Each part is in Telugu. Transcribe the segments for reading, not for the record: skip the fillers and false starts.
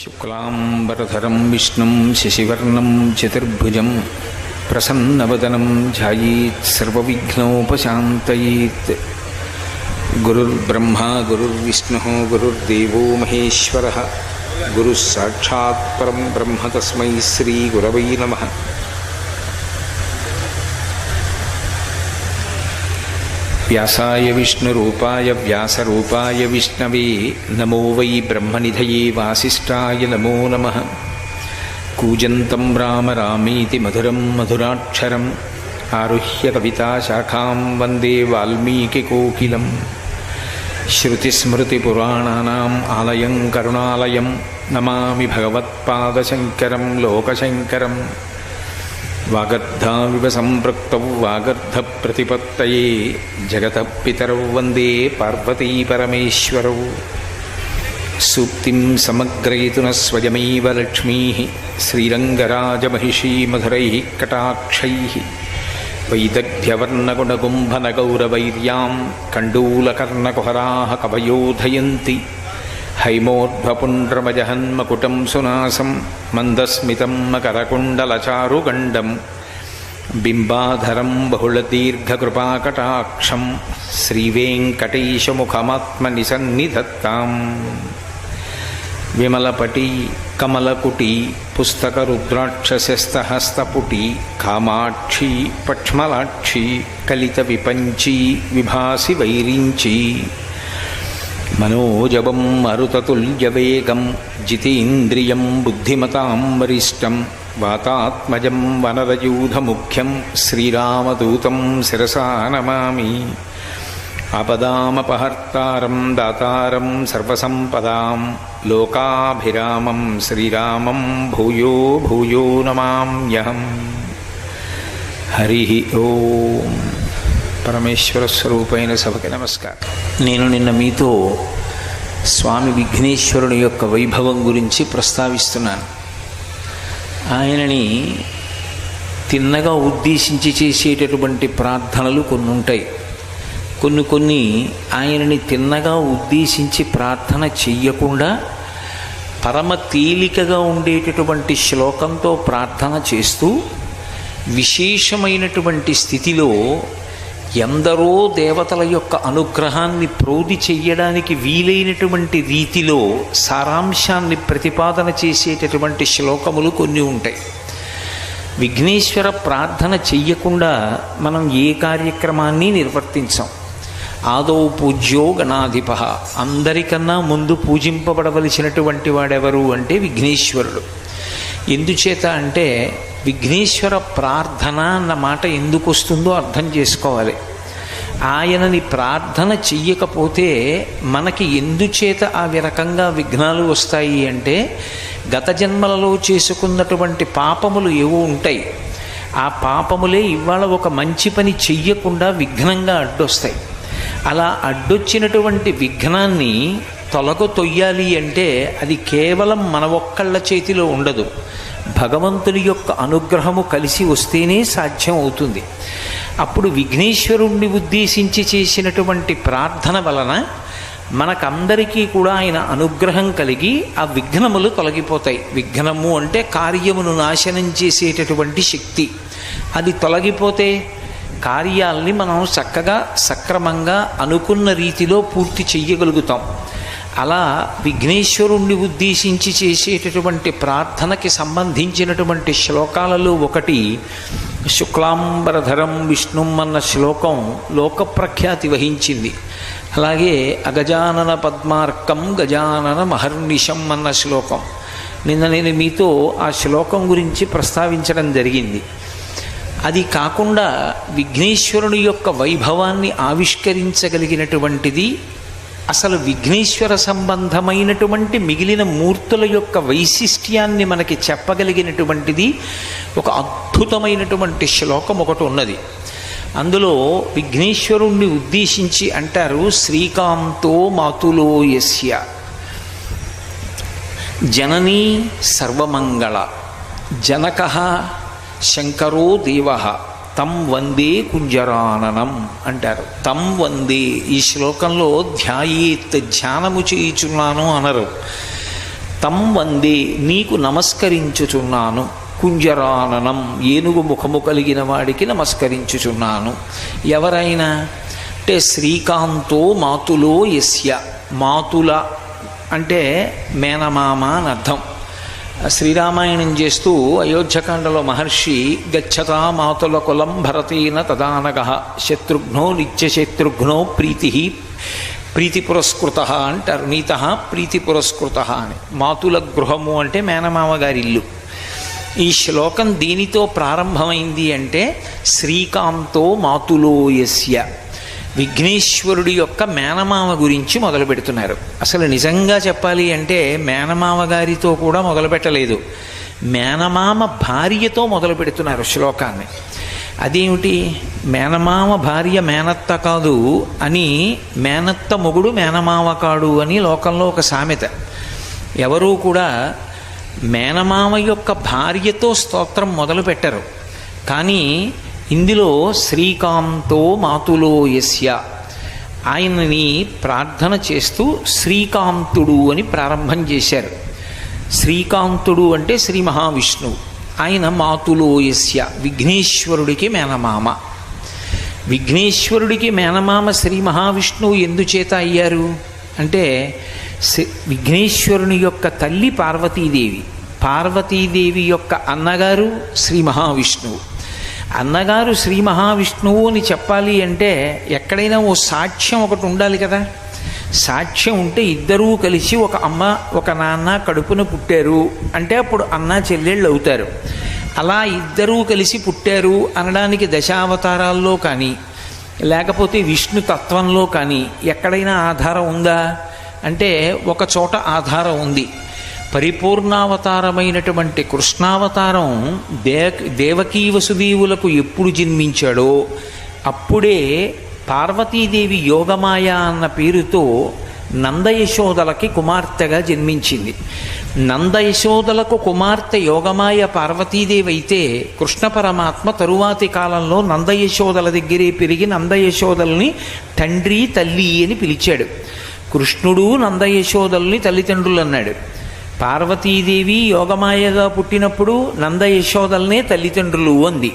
శుక్లాంబరధరం విష్ణుం శశివర్ణం చతుర్భుజం ప్రసన్నవదనం ధ్యాయేత్ సర్వవిఘ్నోపశాంతయేత్. గురుర్బ్రహ్మా గురుర్విష్ణుః గురుర్దేవో మహేశ్వరః గురుః సాక్షాత్ పరం బ్రహ్మ తస్మై శ్రీ గురవై నమః. వ్యాసాయ విష్ణురూపాయ వ్యాసరూపాయ విష్ణవే నమో వై బ్రహ్మనిధయే వాసిష్ఠాయ నమో నమః. కూజంతం రామ రామేతి మధురం మధురాక్షరం ఆరుహ్య కవితాశాఖాం వందే వాల్మీకికోకిలం. శ్రుతిస్మృతిపురాణానాం ఆలయం కరుణాలయం నమామి భగవత్పాదశంకరం లోకశంకరం. వాగర్ధావివ సంపృక్తౌ వాగర్ధప్రతిపత్తయే జగతః పితరౌ వందే పార్వతీ పరమేశ్వరౌ. సూక్తిం సమగ్రయతున స్వయమేవ లక్ష్మీః శ్రీరంగరాజమహిషీ మధురైః కటాక్షైః. వైదగ్ధ్యవర్ణగుణగుంభనగౌరవైర్యాం కండూలకర్ణకుహరాः కవయోధయంతి. హైమోర్ధ్వపుండ్రమజహన్మకుటం సునాసం మందస్మితం మకరకుండలచారుగండం. బింబాధరం బహుళదీర్ఘకృపాకటాక్షం శ్రీవేంకటేశముఖమాత్మనిసన్నిధత్తాం. విమలపటి కమలకుటి పుస్తకరుద్రాక్షసస్తహస్తపుటి కామాక్షి పక్ష్మలాక్షి కలిత విపంచీ విభాసి వైరించి. మనోజవం మరుతతుల్యవేగం జితేంద్రియం బుద్ధిమతాం వరిష్టం. వాతాత్మజం వనరయూధముఖ్యం శ్రీరామదూతం శిరసా నమామి. ఆపదామపహర్తారం దాతారం సర్వసంపదాం లోకాభిరామం శ్రీరామం భూయో భూయో నమామ్యహం. హరి ఓం. పరమేశ్వర స్వరూపైన సభకి నమస్కారం. నేను నిన్న మీతో స్వామి విఘ్నేశ్వరుని యొక్క వైభవం గురించి ప్రస్తావిస్తున్నాను. ఆయనని తిన్నగా ఉద్దేశించి చేసేటటువంటి ప్రార్థనలు కొన్ని ఉంటాయి. కొన్ని ఆయనని తిన్నగా ఉద్దేశించి ప్రార్థన చెయ్యకుండా పరమ తేలికగా ఉండేటటువంటి శ్లోకంతో ప్రార్థన చేస్తూ విశేషమైనటువంటి స్థితిలో ఎందరో దేవతల యొక్క అనుగ్రహాన్ని ప్రోది చెయ్యడానికి వీలైనటువంటి రీతిలో సారాంశాన్ని ప్రతిపాదన చేసేటటువంటి శ్లోకములు కొన్ని ఉంటాయి. విఘ్నేశ్వర ప్రార్థన చెయ్యకుండా మనం ఏ కార్యక్రమాన్ని నిర్వర్తించాం. ఆదౌ పూజ్యో గణాధిప, అందరికన్నా ముందు పూజింపబడవలసినటువంటి వాడెవరు అంటే విఘ్నేశ్వరుడు. ఎందుచేత అంటే విఘ్నేశ్వర ప్రార్థన అన్న మాట ఎందుకు వస్తుందో అర్థం చేసుకోవాలి. ఆయనని ప్రార్థన చెయ్యకపోతే మనకి ఎందుచేత ఆ రకంగా విఘ్నాలు వస్తాయి అంటే గత జన్మలలో చేసుకున్నటువంటి పాపములు ఏవో ఉంటాయి. ఆ పాపములే ఇవాళ ఒక మంచి పని చెయ్యకుండా విఘ్నంగా అడ్డొస్తాయి. అలా అడ్డొచ్చినటువంటి విఘ్నాన్ని తొలగొయ్యాలి అంటే అది కేవలం మన ఒక్కళ్ళ చేతిలో ఉండదు. భగవంతుని యొక్క అనుగ్రహము కలిసి వస్తేనే సాధ్యం అవుతుంది. అప్పుడు విఘ్నేశ్వరుణ్ణి ఉద్దేశించి చేసినటువంటి ప్రార్థన వలన మనకందరికీ కూడా ఆయన అనుగ్రహం కలిగి ఆ విఘ్నములు తొలగిపోతాయి. విఘ్నము అంటే కార్యమును నాశనం చేసేటటువంటి శక్తి. అది తొలగిపోతే కార్యాల్ని మనం చక్కగా సక్రమంగా అనుకున్న రీతిలో పూర్తి చెయ్యగలుగుతాం. అలా విఘ్నేశ్వరుణ్ణి ఉద్దేశించి చేసేటటువంటి ప్రార్థనకి సంబంధించినటువంటి శ్లోకాలలో ఒకటి శుక్లాంబరధరం విష్ణుం అన్న శ్లోకం లోకప్రఖ్యాతి వహించింది. అలాగే అగజానన పద్మార్కం గజానన మహర్నిశం అన్న శ్లోకం. నిన్న నేను మీతో ఆ శ్లోకం గురించి ప్రస్తావించడం జరిగింది. అది కాకుండా విఘ్నేశ్వరుని యొక్క వైభవాన్ని ఆవిష్కరించగలిగినటువంటిది, అసలు విఘ్నేశ్వర సంబంధమైనటువంటి మిగిలిన మూర్తుల యొక్క వైశిష్ట్యాన్ని మనకి చెప్పగలిగినటువంటిది ఒక అద్భుతమైనటువంటి శ్లోకం ఒకటి ఉన్నది. అందులో విఘ్నేశ్వరుణ్ణి ఉద్దేశించి అంటారు, శ్రీకాంతో మాతులో యస్య జననీ సర్వమంగళ జనకః శంకరో దేవః తం వందే కుంజరాననం అంటారు. తం వందే ఈ శ్లోకంలో ధ్యాయేత్ ధ్యానము చేయుచున్నాను అనరు. తం వందే నీకు నమస్కరించుచున్నాను, కుంజరాననం ఏనుగు ముఖము కలిగిన వాడికి నమస్కరించుచున్నాను. ఎవరైనా అంటే శ్రీకాంతో మాతులో యస్య, మాతుల అంటే మేనమామ అని అర్థం. శ్రీరామాయణం చేస్తూ అయోధ్యకాండలో మహర్షి గచ్చతా మాతుల కులం భరతేన తదానగ శత్రుఘ్నో నిత్యశత్రుఘ్నో ప్రీతి పురస్కృత అంటారు. నీత ప్రీతి పురస్కృత అని. మాతుల గృహము అంటే మేనమామ గారి ఇల్లు. ఈ శ్లోకం దీనితో ప్రారంభమైంది అంటే శ్రీకాంతో మాతులో యస్య, విఘ్నేశ్వరుడి యొక్క మేనమామ గురించి మొదలు పెడుతున్నారు. అసలు నిజంగా చెప్పాలి అంటే మేనమామ గారితో కూడా మొదలు పెట్టలేదు, మేనమామ భార్యతో మొదలు పెడుతున్నారు శ్లోకాన్ని. అదేమిటి, మేనమామ భార్య మేనత్త కాదు అని, మేనత్త మొగుడు మేనమామ కాడు అని లోకంలో ఒక సామెత. ఎవరూ కూడా మేనమామ యొక్క భార్యతో స్తోత్రం మొదలు పెట్టరు. కానీ ఇందులో శ్రీకాంతో మాతులో యస్య, ఆయనని ప్రార్థన చేస్తూ శ్రీకాంతుడు అని ప్రారంభం చేశారు. శ్రీకాంతుడు అంటే శ్రీ మహావిష్ణువు. ఆయన మాతులో యస్య, విఘ్నేశ్వరుడికి మేనమామ. విఘ్నేశ్వరుడికి మేనమామ శ్రీ మహావిష్ణువు ఎందుచేత అయ్యారు అంటే, విఘ్నేశ్వరుని యొక్క తల్లి పార్వతీదేవి, పార్వతీదేవి యొక్క అన్నగారు శ్రీ మహావిష్ణువు. అన్నగారు శ్రీ మహావిష్ణువు అని చెప్పాలి అంటే ఎక్కడైనా ఓ సాక్ష్యం ఒకటి ఉండాలి కదా. సాక్ష్యం ఉంటే ఇద్దరూ కలిసి ఒక అమ్మ ఒక నాన్న కడుపున పుట్టారు అంటే అప్పుడు అన్న చెల్లెళ్ళు అవుతారు. అలా ఇద్దరూ కలిసి పుట్టారు అనడానికి దశావతారాల్లో కానీ లేకపోతే విష్ణు తత్వంలో కానీ ఎక్కడైనా ఆధారం ఉందా అంటే ఒక చోట ఆధారం ఉంది. పరిపూర్ణావతారమైనటువంటి కృష్ణావతారం దేవకీ వసుదేవులకు ఎప్పుడు జన్మించాడో అప్పుడే పార్వతీదేవి యోగమాయ అన్న పేరుతో నందయశోదలకి కుమార్తెగా జన్మించింది. నందయశోదలకు కుమార్తె యోగమాయ పార్వతీదేవి అయితే కృష్ణ పరమాత్మ తరువాతి కాలంలో నందయశోదల దగ్గరే పెరిగి నందయశోదల్ని తండ్రి తల్లి అని పిలిచాడు. కృష్ణుడు నందయశోదల్ని తల్లిదండ్రులు అన్నాడు. పార్వతీదేవి యోగమాయగా పుట్టినప్పుడు నందయశోదల్నే తల్లిదండ్రులు అంది.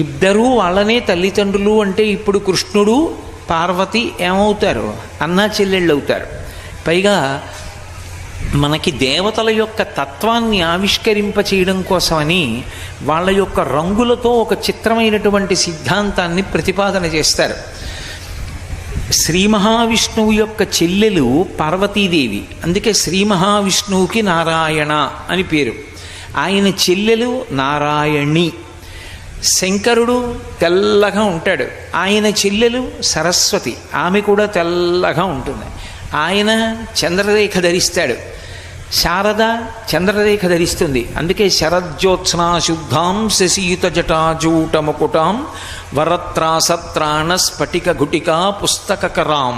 ఇద్దరూ వాళ్ళనే తల్లిదండ్రులు అంటే ఇప్పుడు కృష్ణుడు పార్వతి ఏమవుతారు, అన్నా చెల్లెళ్ళు అవుతారు. పైగా మనకి దేవతల యొక్క తత్వాన్ని ఆవిష్కరింపచేయడం కోసమని వాళ్ళ యొక్క రంగులతో ఒక చిత్రమైనటువంటి సిద్ధాంతాన్ని ప్రతిపాదన చేస్తారు. శ్రీ మహావిష్ణువు యొక్క చెల్లెలు పార్వతీదేవి, అందుకే శ్రీ మహావిష్ణువుకి నారాయణ అని పేరు. ఆయన చెల్లెలు నారాయణి. శంకరుడు తెల్లగా ఉంటాడు, ఆయన చెల్లెలు సరస్వతి, ఆమె కూడా తెల్లగా ఉంటుంది. ఆయన చంద్రరేఖ ధరిస్తాడు, శారద చంద్రరేఖ ధరిస్తుంది. అందుకే శరజ్యోత్స్నా శుద్ధాం శశీయుత జటాజూట ముకుటాం వరత్రాసత్రాణ స్ఫటిక గుటికా పుస్తకరాం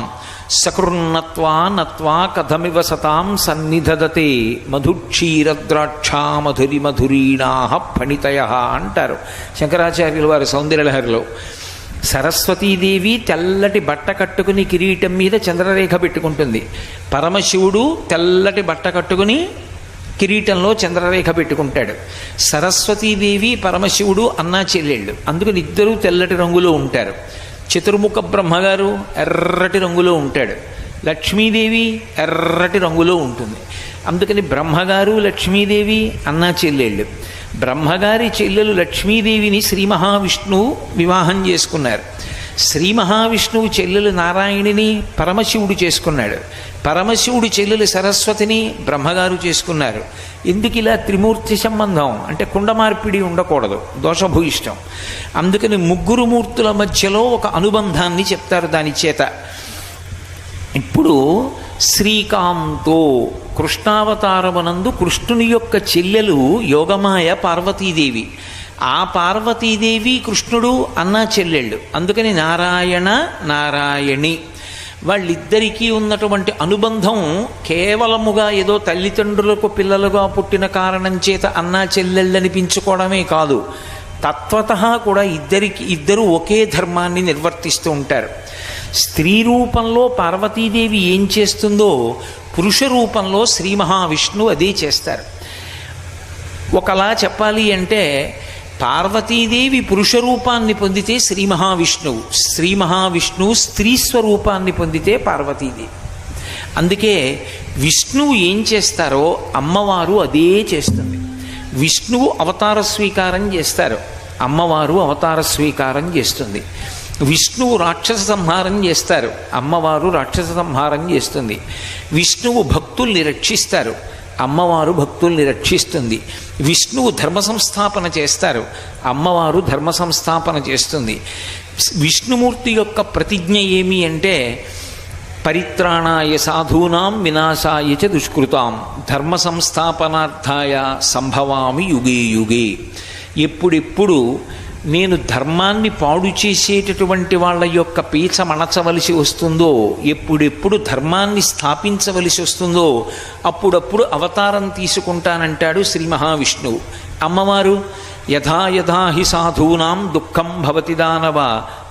సకృన్నత్వా నత్వా కథమివ సతాం సన్నిధదతే మధుక్షీరద్రాక్షా మధురి మధురీణా ఫణితయ అంటారు శంకరాచార్యుల వారి సౌందర్యలహరిలో. సరస్వతీదేవి తెల్లటి బట్ట కట్టుకుని కిరీటం మీద చంద్రరేఖ పెట్టుకుంటుంది. పరమశివుడు తెల్లటి బట్ట కట్టుకుని కిరీటంలో చంద్రరేఖ పెట్టుకుంటాడు. సరస్వతీదేవి పరమశివుడు అన్నా చెల్లెళ్ళు, అందుకని ఇద్దరూ తెల్లటి రంగులో ఉంటారు. చతుర్ముఖ బ్రహ్మగారు ఎర్రటి రంగులో ఉంటాడు, లక్ష్మీదేవి ఎర్రటి రంగులో ఉంటుంది. అందుకని బ్రహ్మగారు లక్ష్మీదేవి అన్నా చెల్లెళ్ళు. బ్రహ్మగారి చెల్లెలు లక్ష్మీదేవిని శ్రీ మహావిష్ణువు వివాహం చేసుకున్నారు. శ్రీ మహావిష్ణువు చెల్లెలు నారాయణిని పరమశివుడు చేసుకున్నాడు. పరమశివుడు చెల్లెలు సరస్వతిని బ్రహ్మగారు చేసుకున్నారు. ఎందుకు ఇలా త్రిమూర్తి సంబంధం అంటే కుండ మార్పిడి ఉండకూడదు, దోషభూయిష్టం. అందుకని ముగ్గురు మూర్తుల మధ్యలో ఒక అనుబంధాన్ని చెప్తారు దాని చేత. ఇప్పుడు శ్రీకాంతో కృష్ణావతారమునందు కృష్ణుని యొక్క చెల్లెలు యోగమాయ పార్వతీదేవి. ఆ పార్వతీదేవి కృష్ణుడు అన్నా చెల్లెళ్ళు, అందుకని నారాయణ నారాయణి. వాళ్ళిద్దరికీ ఉన్నటువంటి అనుబంధం కేవలముగా ఏదో తల్లిదండ్రులకు పిల్లలుగా పుట్టిన కారణం చేత అన్నా చెల్లెళ్ళనిపించుకోవడమే కాదు, తత్వతః కూడా ఇద్దరు ఒకే ధర్మాన్ని నిర్వర్తిస్తూ ఉంటారు. స్త్రీ రూపంలో పార్వతీదేవి ఏం చేస్తుందో పురుష రూపంలో శ్రీ మహావిష్ణువు అదే చేస్తారు. ఒకలా చెప్పాలి అంటే పార్వతీదేవి పురుష రూపాన్ని పొందితే శ్రీ మహావిష్ణువు స్త్రీ స్వరూపాన్ని పొందితే పార్వతీదేవి. అందుకే విష్ణువు ఏం చేస్తారో అమ్మవారు అదే చేస్తుంది. విష్ణువు అవతార స్వీకారం చేస్తారు, అమ్మవారు అవతార స్వీకారం చేస్తుంది. విష్ణువు రాక్షస సంహారం చేస్తారు, అమ్మవారు రాక్షస సంహారం చేస్తుంది. విష్ణువు భక్తుల్ని రక్షిస్తారు, అమ్మవారు భక్తుల్ని రక్షిస్తుంది. విష్ణువు ధర్మ సంస్థాపన చేస్తారు, అమ్మవారు ధర్మ సంస్థాపన చేస్తుంది. విష్ణుమూర్తి యొక్క ప్రతిజ్ఞ ఏమి అంటే పరిత్రాణాయ సాధూనాం వినాశాయ చ దుష్కృతాం ధర్మ సంస్థాపనార్థాయ సంభవామి యుగే యుగే. ఎప్పుడెప్పుడు నేను ధర్మాన్ని పాడు చేసేటటువంటి వాళ్ళ యొక్క పీచ మణచవలసి వస్తుందో, ఎప్పుడెప్పుడు ధర్మాన్ని స్థాపించవలసి వస్తుందో అప్పుడప్పుడు అవతారం తీసుకుంటానంటాడు శ్రీ మహావిష్ణువు. అమ్మవారు యథా యథా హి సాధూనాం దుఃఖం భవతి దానవ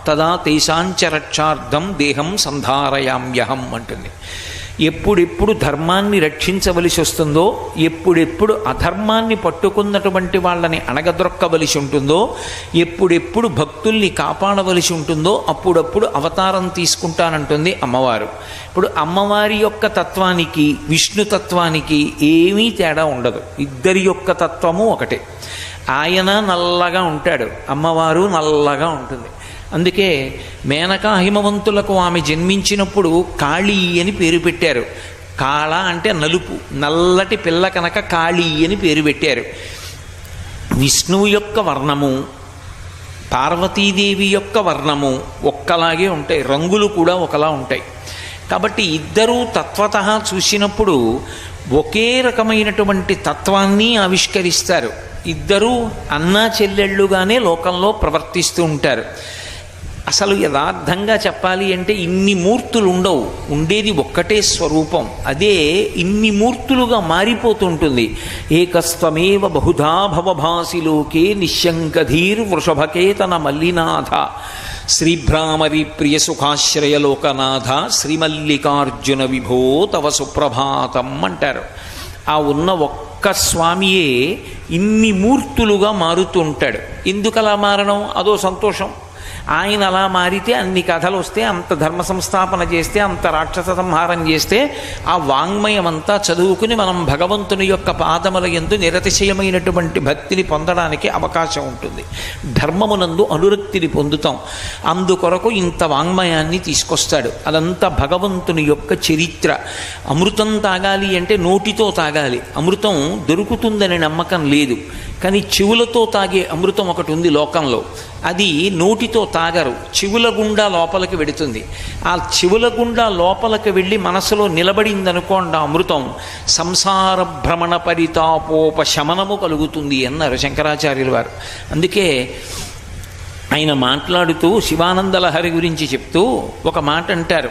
తదా తేషాంచ రక్షార్థం దేహం సంధారయామ్యహం అంటుంది. ఎప్పుడెప్పుడు ధర్మాన్ని రక్షించవలసి వస్తుందో, ఎప్పుడెప్పుడు అధర్మాన్ని పట్టుకున్నటువంటి వాళ్ళని అణగద్రొక్కవలసి ఉంటుందో, ఎప్పుడెప్పుడు భక్తుల్ని కాపాడవలసి ఉంటుందో అప్పుడప్పుడు అవతారం తీసుకుంటానంటుంది అమ్మవారు. ఇప్పుడు అమ్మవారి యొక్క తత్వానికి విష్ణుతత్వానికి ఏమీ తేడా ఉండదు. ఇద్దరి యొక్క తత్వము ఒకటే. ఆయన నల్లగా ఉంటాడు, అమ్మవారు నల్లగా ఉంటుంది. అందుకే మేనకా హిమవంతులకు ఆమె జన్మించినప్పుడు కాళీ అని పేరు పెట్టారు. కాళ అంటే నలుపు, నల్లటి పిల్ల కనుక కాళీ అని పేరు పెట్టారు. విష్ణువు యొక్క వర్ణము పార్వతీదేవి యొక్క వర్ణము ఒక్కలాగే ఉంటాయి, రంగులు కూడా ఒకలా ఉంటాయి. కాబట్టి ఇద్దరూ తత్వతః చూసినప్పుడు ఒకే రకమైనటువంటి తత్వాన్ని ఆవిష్కరిస్తారు. ఇద్దరూ అన్నా చెల్లెళ్ళుగానే లోకంలో ప్రవర్తిస్తూ ఉంటారు. అసలు యథార్థంగా చెప్పాలి అంటే ఇన్ని మూర్తులు ఉండవు, ఉండేది ఒక్కటే స్వరూపం. అదే ఇన్ని మూర్తులుగా మారిపోతుంటుంది. ఏకస్త్వమేవ బహుధా భవభాసిలోకే నిశ్శంకధీర్ వృషభకేతన మల్లినాథ శ్రీభ్రామరి ప్రియ సుఖాశ్రయలోకనాథ శ్రీమల్లికార్జున విభో తవ సుప్రభాతం అంటారు. ఆ ఉన్న ఒక్క స్వామియే ఇన్ని మూర్తులుగా మారుతూ ఉంటాడు. ఎందుకు అలా మారడం? అదో సంతోషం. ఆయన అలా మారితే అన్ని కథలు వస్తే, అంత ధర్మ సంస్థాపన చేస్తే, అంత రాక్షస సంహారం చేస్తే ఆ వాంగ్మయం అంతా చదువుకుని మనం భగవంతుని యొక్క పాదముల యందు నిరతిశయమైనటువంటి భక్తిని పొందడానికి అవకాశం ఉంటుంది. ధర్మమునందు అనురక్తిని పొందుతాం. అందుకొరకు ఇంత వాంగ్మయాన్ని తీసుకొస్తాడు. అదంతా భగవంతుని యొక్క చరిత్ర. అమృతం తాగాలి అంటే నోటితో తాగాలి. అమృతం దొరుకుతుందని నమ్మకం లేదు, కానీ చెవులతో తాగే అమృతం ఒకటి ఉంది లోకంలో. అది నోటితో తాగరు, చెవుల గుండా లోపలికి వెడుతుంది. ఆ చెవుల గుండా లోపలికి వెళ్ళి మనసులో నిలబడిందనుకోండి అమృతం, సంసార భ్రమణ పరితాపోపశమనము కలుగుతుంది అన్నారు శంకరాచార్యుల వారు. అందుకే ఆయన మాట్లాడుతూ శివానందలహరి గురించి చెప్తూ ఒక మాట అంటారు.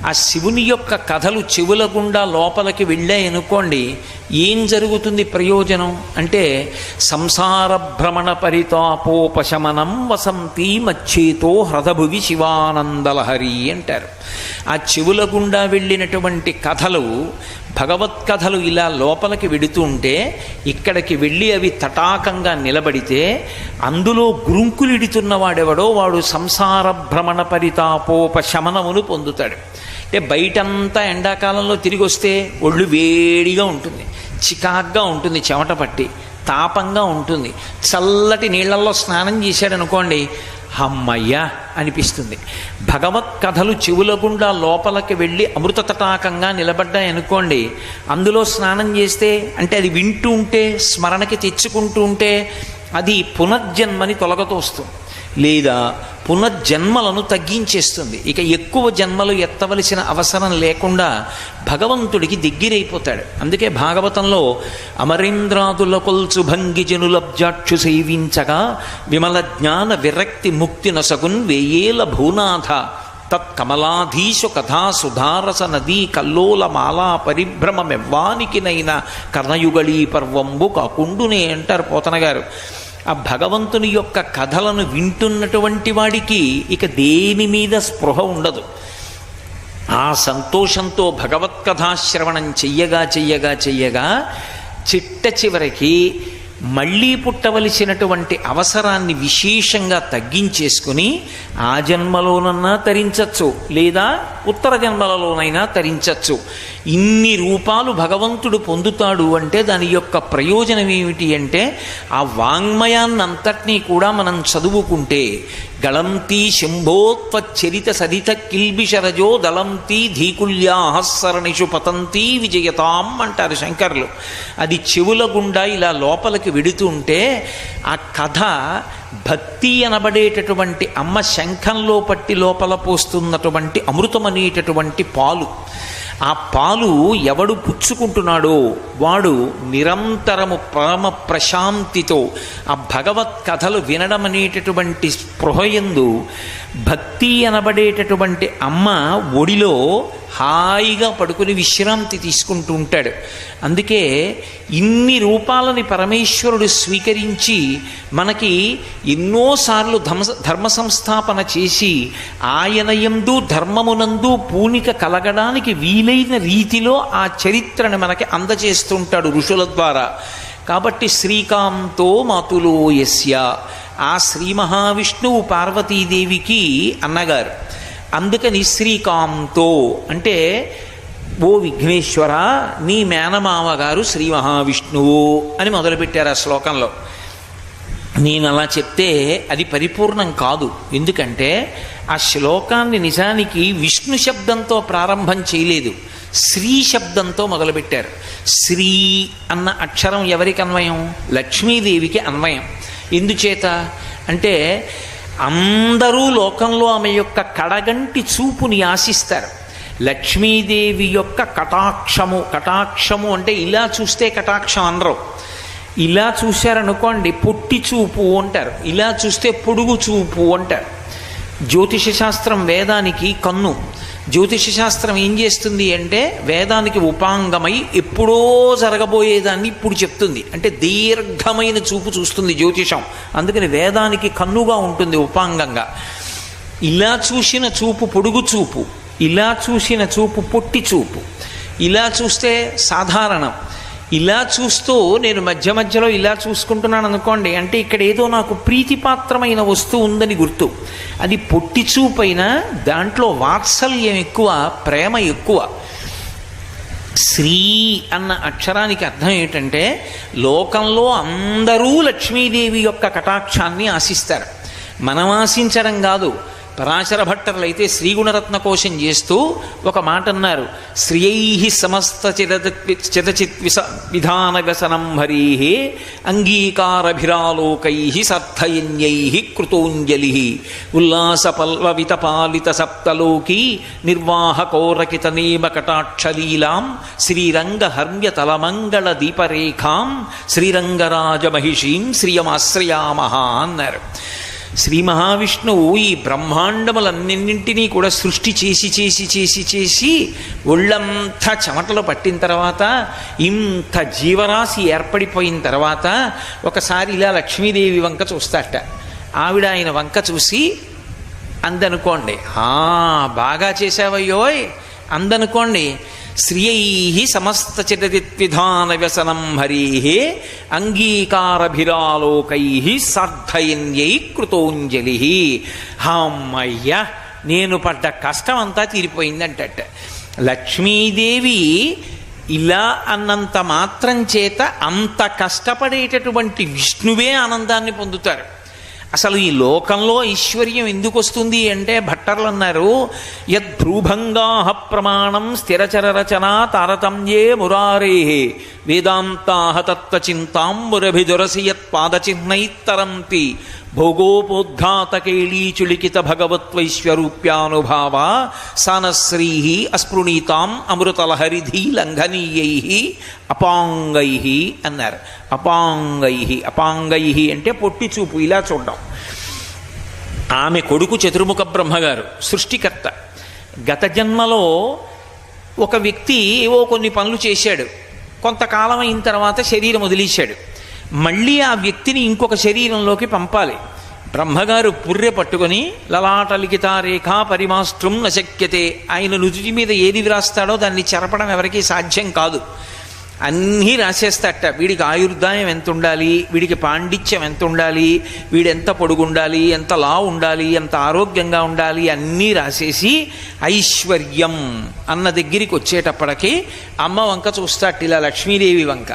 ఆ శివుని యొక్క కథలు చెవుల గుండా లోపలికి వెళ్ళాయనుకోండి, ఏం జరుగుతుంది ప్రయోజనం అంటే సంసార భ్రమణ పరితాపోపశమనం వసంతి మచ్చేతో హ్రదభువి శివానందలహరి అంటారు. ఆ చెవుల గుండా వెళ్ళినటువంటి కథలు, భగవత్కథలు ఇలా లోపలికి వెడుతూ ఉంటే ఇక్కడికి వెళ్ళి అవి తటాకంగా నిలబడితే అందులో గురుంకులిడుతున్నవాడెవడో వాడు సంసార భ్రమణ పరితాపోపశమనమును పొందుతాడు. అంటే బయటంతా ఎండాకాలంలో తిరిగి వస్తే ఒళ్ళు వేడిగా ఉంటుంది, చికాగ్గా ఉంటుంది, చెమట పట్టి తాపంగా ఉంటుంది. చల్లటి నీళ్లలో స్నానం చేశాడనుకోండి, అమ్మయ్యా అనిపిస్తుంది. భగవత్ కథలు చెవుల గుండా లోపలికి వెళ్ళి అమృత తటాకంగా నిలబడ్డాయనుకోండి, అందులో స్నానం చేస్తే అంటే అది వింటూ ఉంటే స్మరణకి తెచ్చుకుంటూ ఉంటే అది పునర్జన్మని తొలగతోస్తుంది, లేదా పునర్జన్మలను తగ్గించేస్తుంది. ఇక ఎక్కువ జన్మలు ఎత్తవలసిన అవసరం లేకుండా భగవంతుడికి దగ్గరైపోతాడు. అందుకే భాగవతంలో అమరేంద్రాదుల కొల్చు భంగి జనులబ్జాక్షు సేవించగా విమల జ్ఞాన విరక్తి ముక్తి నొసగున్ వేయేల భూనాథ తత్కమలాధీశు కథా సుధారస నదీ కల్లోల మాలా పరిభ్రమమెవ్వానికినైనా కర్ణయుగళీ పర్వంబు కాకుండునే అంటారు పోతన గారు. ఆ భగవంతుని యొక్క కథలను వింటున్నటువంటి వాడికి ఇక దేని మీద స్పృహ ఉండదు. ఆ సంతోషంతో భగవత్కథాశ్రవణం చెయ్యగా చిట్ట చివరికి మళ్ళీ పుట్టవలసినటువంటి అవసరాన్ని విశేషంగా తగ్గించేసుకుని ఆ జన్మలోనన్నా తరించచ్చు, లేదా ఉత్తర జన్మలలోనైనా తరించచ్చు. ఇన్ని రూపాలు భగవంతుడు పొందుతాడు అంటే దాని యొక్క ప్రయోజనం ఏమిటి అంటే ఆ వాంగ్మయాన్నంతటినీ కూడా మనం చదువుకుంటే గళంతి శంభోత్వచ్చరిత సదిత కిల్బిషరజో దళంతి ధీకుల్యాహస్సరణిషు పతంతి విజయతాం అంటారు శంకర్లు. అది చెవుల గుండా ఇలా లోపలికి వెడుతుంటే ఆ కథ భక్తి అనబడేటటువంటి అమ్మ శంఖంలో పట్టి లోపల పోస్తున్నటువంటి అమృతమనేటటువంటి పాలు. ఆ పాలు ఎవడు పుచ్చుకుంటున్నాడో వాడు నిరంతరము పరమ ప్రశాంతితో ఆ భగవత్ కథలు వినడం అనేటటువంటి స్పృహయందు భక్తి అనబడేటటువంటి అమ్మ ఒడిలో హాయిగా పడుకుని విశ్రాంతి తీసుకుంటూ ఉంటాడు. అందుకే ఇన్ని రూపాలని పరమేశ్వరుడు స్వీకరించి మనకి ఎన్నోసార్లు ధర్మ సంస్థాపన చేసి ఆయన యందు ధర్మమునందు పూనిక కలగడానికి వీలైన రీతిలో ఆ చరిత్రను మనకి అందజేస్తుంటాడు ఋషుల ద్వారా. కాబట్టి శ్రీకాంతో మాతులో యస్య, ఆ శ్రీ మహావిష్ణువు పార్వతీదేవికి అన్నగారు. అందుకని శ్రీకాంతో అంటే ఓ విఘ్నేశ్వర నీ మేనమామ గారు శ్రీ మహావిష్ణువు అని మొదలుపెట్టారు ఆ శ్లోకంలో. నేను అలా చెప్తే అది పరిపూర్ణం కాదు. ఎందుకంటే ఆ శ్లోకాన్ని నిజానికి విష్ణు శబ్దంతో ప్రారంభం చేయలేదు, శ్రీ శబ్దంతో మొదలుపెట్టారు. శ్రీ అన్న అక్షరం ఎవరికి అన్వయం? లక్ష్మీదేవికి అన్వయం. ఎందుచేత అంటే అందరూ లోకంలో ఆమె యొక్క కడగంటి చూపుని ఆశిస్తారు. లక్ష్మీదేవి యొక్క కటాక్షము అంటే ఇలా చూస్తే కటాక్షం అనరు. ఇలా చూశారనుకోండి పొట్టి చూపు అంటారు, ఇలా చూస్తే పొడుగు చూపు అంటారు. జ్యోతిష శాస్త్రం వేదానికి కన్ను. జ్యోతిష శాస్త్రం ఏం చేస్తుంది అంటే వేదానికి ఉపాంగమై ఎప్పుడో జరగబోయేదాన్ని ఇప్పుడు చెప్తుంది. అంటే దీర్ఘమైన చూపు చూస్తుంది జ్యోతిషం. అందుకని వేదానికి కన్నుగా ఉంటుంది ఉపాంగంగా. ఇలా చూసిన చూపు పొడుగు చూపు, ఇలా చూసిన చూపు పొట్టి చూపు. ఇలా చూస్తే సాధారణం. ఇలా చూస్తూ నేను మధ్య మధ్యలో ఇలా చూసుకుంటున్నాను అనుకోండి, అంటే ఇక్కడ ఏదో నాకు ప్రీతిపాత్రమైన వస్తువు ఉందని గుర్తు. అది పొట్టి చూపైనా దాంట్లో వాత్సల్యం ఎక్కువ, ప్రేమ ఎక్కువ. శ్రీ అన్న అక్షరానికి అర్థం ఏంటంటే లోకంలో అందరూ లక్ష్మీదేవి యొక్క కటాక్షాన్ని ఆశిస్తారు. మనం ఆశించడం కాదు. పరాశర భట్టర్లు అయితే శ్రీగుణరత్న కోశం చేస్తూ ఒక మాట అన్నారు. శ్రియై సమస్త చిదచిత్ విధాన వ్యసనం హరీ అంగీకారభిరాలోకై సర్థయన్యై కృతోంజలి ఉల్లాస పల్వవిత పాలిత సప్తలోకీ నిర్వాహకోరకిత నేమ కటాక్షలీలాం శ్రీరంగ హర్మ్య తలమంగళ దీపరేఖాం శ్రీరంగరాజమహిషీం శ్రియమాశ్రయామహ అన్నారు. శ్రీ మహావిష్ణువు ఈ బ్రహ్మాండములన్నింటినీ కూడా సృష్టి చేసి ఒళ్ళంతా చెమటలు పట్టిన తర్వాత, ఇంత జీవరాశి ఏర్పడిపోయిన తర్వాత ఒకసారి ఇలా లక్ష్మీదేవి వంక చూస్తాట. ఆవిడ ఆయన వంక చూసి అందనుకోండి, బాగా చేశావయ్యోయ్ అందనుకోండి. శ్రియై సమస్త చిదచిద్విధాన వ్యసనం హరీ అంగీకారభిరాలోకై సార్థయన్యై కృతోంజలి. అమ్మయ్య నేను పడ్డ కష్టం అంతా తీరిపోయిందంటట. లక్ష్మీదేవి ఇలా అన్నంత మాత్రం చేత అంత కష్టపడేటటువంటి విష్ణువే ఆనందాన్ని పొందుతారు. అసలు ఈ లోకంలో ఐశ్వర్యం ఎందుకు వస్తుంది అంటే భట్టర్లు అన్నారు, యద్భ్రూభంగా ప్రమాణం స్థిరచర రచనా తారతమ్యే మురారే వేదాంతాహ తత్వచింతాం మురభిదురసి యత్పాదచిహ్నైత్తరంతి భోగోపోద్ఘాతకేళీచులికిత భగవత్వైశ్వరూప్యానుభావ సానశ్రీ అస్పృణీతాం అమృతలహరిధీ లంఘనీయై అపాంగై అన్నారు. అపాంగై అంటే పొట్టి చూపు, ఇలా చూడడం. ఆమె కొడుకు చతుర్ముఖ బ్రహ్మగారు సృష్టికర్త. గత జన్మలో ఒక వ్యక్తి ఏవో కొన్ని పనులు చేశాడు, కొంతకాలం అయిన తర్వాత శరీరం వదిలేశాడు. మళ్ళీ ఆ వ్యక్తిని ఇంకొక శరీరంలోకి పంపాలి. బ్రహ్మగారు పుర్రె పట్టుకొని లలాట లిఖితారేఖా పరిమాస్త్రం నశక్యతే, ఆయన నుదుటి మీద ఏది వ్రాస్తాడో దాన్ని చెరపడం ఎవరికీ సాధ్యం కాదు. అన్నీ రాసేస్తాట. వీడికి ఆయుర్దాయం ఎంత ఉండాలి, వీడికి పాండిత్యం ఎంత ఉండాలి, వీడెంత పొడుగుండాలి, ఎంత లా ఉండాలి, ఎంత ఆరోగ్యంగా ఉండాలి, అన్నీ రాసేసి ఐశ్వర్యం అన్న దగ్గరికి వచ్చేటప్పటికి అమ్మ వంక చూస్తాట, ఇలా లక్ష్మీదేవి వంక.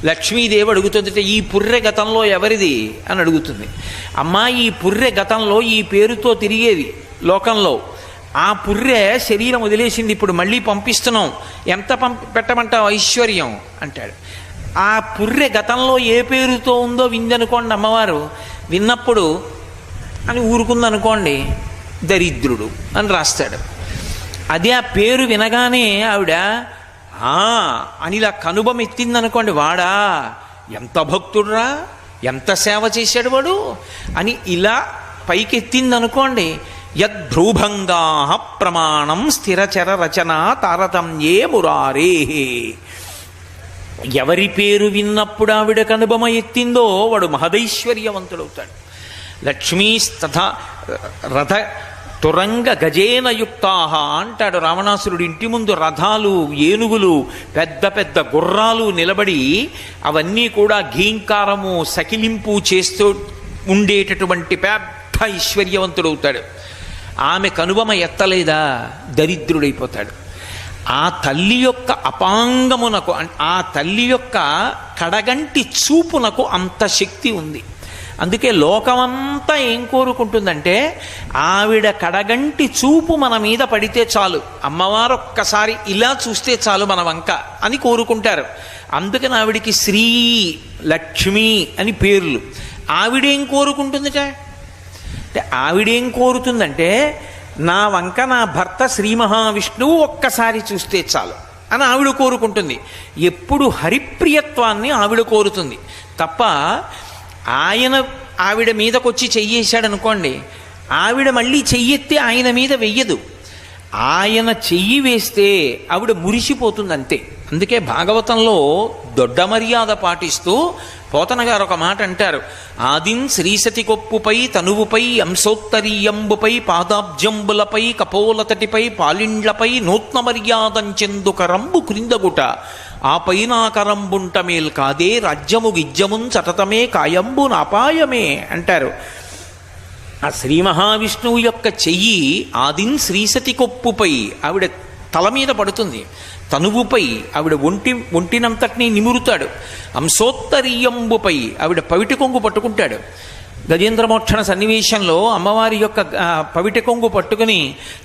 లక్ష్మీదేవి అడుగుతుందంటే ఈ పుర్రె గతంలో ఎవరిది అని అడుగుతుంది. అమ్మా, ఈ పుర్రె గతంలో ఈ పేరుతో తిరిగేది లోకంలో, ఆ పుర్రె శరీరం వదిలేసింది, ఇప్పుడు మళ్ళీ పంపిస్తున్నాం, ఎంత పెట్టమంటావు ఐశ్వర్యం అంటాడు. ఆ పుర్రె గతంలో ఏ పేరుతో ఉందో విందనుకోండి అమ్మవారు, విన్నప్పుడు అని ఊరుకుందనుకోండి దరిద్రుడు అని రాస్తాడు. అదే ఆ పేరు వినగానే ఆవిడ అని ఇలా కనుబం ఎత్తిందనుకోండి, వాడా ఎంత భక్తుడురా, ఎంత సేవ చేశాడు వాడు అని ఇలా పైకెత్తిందనుకోండి, యద్భ్రూభంగా ప్రమాణం స్థిరచర రచన తారతమ్యే మురారే. ఎవరి పేరు విన్నప్పుడు ఆవిడ కనుబమ ఎత్తిందో వాడు మహదైశ్వర్యవంతుడవుతాడు. లక్ష్మీస్తథ రథ తురంగ గజేన యుక్తాహ అంటాడు రావణాసురుడు. ఇంటి ముందు రథాలు, ఏనుగులు, పెద్ద పెద్ద గుర్రాలు నిలబడి అవన్నీ కూడా ఘీంకారము సకిలింపు చేస్తూ ఉండేటటువంటి పెద్ద ఐశ్వర్యవంతుడవుతాడు. ఆమె కనుబమ ఎత్తలేదా దరిద్రుడైపోతాడు. ఆ తల్లి యొక్క అపాంగమునకు, ఆ తల్లి యొక్క కడగంటి చూపునకు అంత శక్తి ఉంది. అందుకే లోకమంతా ఏం కోరుకుంటుందంటే ఆవిడ కడగంటి చూపు మన మీద పడితే చాలు, అమ్మవారు ఒక్కసారి ఇలా చూస్తే చాలు మన వంక అని కోరుకుంటారు. అందుకని ఆవిడికి శ్రీ లక్ష్మి అని పేర్లు. ఆవిడేం కోరుకుంటుందిట అంటే, ఆవిడేం కోరుతుందంటే నా వంక నా భర్త శ్రీ మహావిష్ణువు ఒక్కసారి చూస్తే చాలు అని ఆవిడ కోరుకుంటుంది. ఎప్పుడు హరిప్రియత్వాన్ని ఆవిడ కోరుతుంది తప్ప ఆయన ఆవిడ మీదకొచ్చి చెయ్యేశాడనుకోండి, ఆవిడ మళ్ళీ చెయ్యెత్తి ఆయన మీద వెయ్యదు. ఆయన చెయ్యి వేస్తే ఆవిడ మురిసిపోతుంది అంతే. అందుకే భాగవతంలో దొడ్డ మర్యాద పాటిస్తూ పోతన గారు ఒక మాట అంటారు, ఆదిన్ శ్రీసతి కొప్పుపై తనువుపై అంశోత్తరీయంబుపై పాదాబ్జంబులపై కపోలతటిపై పాలిండ్లపై నూత్న మర్యాదంచెందుకరంబు క్రిందగుట ఆ పైనాకరంబుంట మేల్ కాదే రాజ్యము గిజ్జమున్ సతతమే కాయంబు నాపాయమే అంటారు. ఆ శ్రీ మహావిష్ణువు యొక్క చెయ్యి ఆదిన్ శ్రీసతి కొప్పుపై ఆవిడ తల మీద పడుతుంది, తనువుపై ఆవిడ ఒంటినంతటినీ నిమురుతాడు, అంశోత్తరీయంబుపై ఆవిడ పవిటి కొంగు పట్టుకుంటాడు. గజేంద్రమోక్షణ సన్నివేశంలో అమ్మవారి యొక్క పవిటి కొంగు పట్టుకుని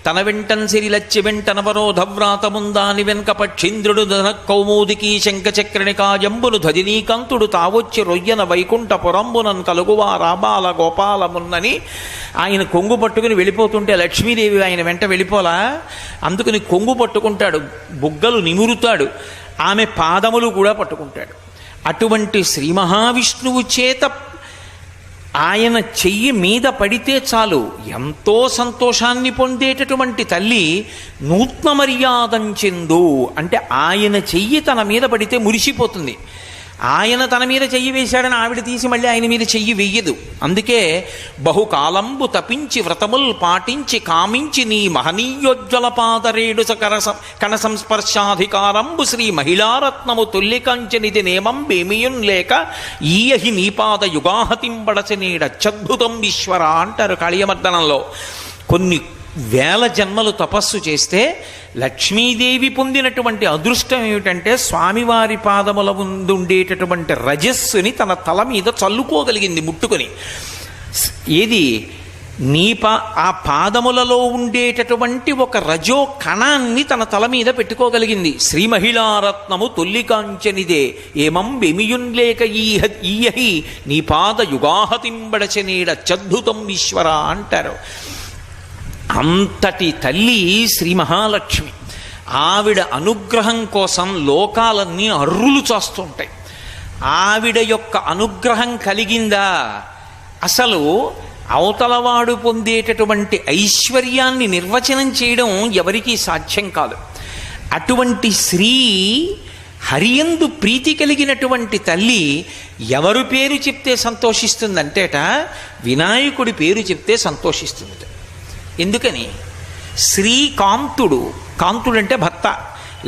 తన వెంటన్ సిరిలచ్చి వెంటనవరోధవ్రాతముందాని వెనక పక్షీంద్రుడు ధన కౌమోదికి శంఖచక్రణికాజంబులు ధజనీకాంతుడు తావొచ్చి రొయ్యన వైకుంఠ పురంబునన్ కలుగువా రాబాల గోపాలమున్నని ఆయన కొంగు పట్టుకుని వెళ్ళిపోతుంటే లక్ష్మీదేవి ఆయన వెంట వెళ్ళిపోలా, అందుకని కొంగు పట్టుకుంటాడు, బుగ్గలు నిమురుతాడు, ఆమె పాదములు కూడా పట్టుకుంటాడు. అటువంటి శ్రీ మహావిష్ణువు చేత ఆయన చెయ్యి మీద పడితే చాలు ఎంతో సంతోషాన్ని పొందేటటువంటి తల్లి నూత్న మర్యాదంచెందు అంటే ఆయన చెయ్యి తన మీద పడితే మురిసిపోతుంది. ఆయన తన మీద చెయ్యి వేశాడని ఆవిడ తీసి మళ్ళీ ఆయన మీద చెయ్యి వెయ్యదు. అందుకే బహుకాలంబు తపించి వ్రతముల్ పాటించి కామించి నీ మహనీయోజ్వల పాదరేడు కణ సంస్పర్శాధికారంబు శ్రీ మహిళారత్నము తొల్లికంచనిది నేమం బేమియున్ లేక ఈయహి నీపాద యుగాహతింబడచనీడచ్చద్భుతం ఈశ్వర అంటారు కాళీయమర్దనంలో. కొన్ని వేల జన్మలు తపస్సు చేస్తే లక్ష్మీదేవి పొందినటువంటి అదృష్టం ఏమిటంటే స్వామివారి పాదముల ముందు ఉండేటటువంటి రజస్సుని తన తల మీద చల్లుకోగలిగింది ముట్టుకొని. ఏది ఆ పాదములలో ఉండేటటువంటి ఒక రజో కణాన్ని తన తల మీద పెట్టుకోగలిగింది. శ్రీ మహిళారత్నము తొల్లికాంచనిదే ఏమం బెమియున్లేక ఈయహి నీ పాద యుగాహతింబడచనీడచ్చద్భుతం ఈశ్వర అంటారు. అంతటి తల్లి శ్రీ మహాలక్ష్మి. ఆవిడ అనుగ్రహం కోసం లోకాలన్నీ అర్రులు చేస్తుంటాయి. ఆవిడ యొక్క అనుగ్రహం కలిగిందా అసలు అవతలవాడు పొందేటటువంటి ఐశ్వర్యాన్ని నిర్వచనం చేయడం ఎవరికీ సాధ్యం కాదు. అటువంటి శ్రీ హరియందు ప్రీతి కలిగినటువంటి తల్లి ఎవరు పేరు చెప్తే సంతోషిస్తుందంటేట వినాయకుడి పేరు చెప్తే సంతోషిస్తుంది. ఎందుకని? శ్రీకాంతుడు, కాంతుడంటే భర్త,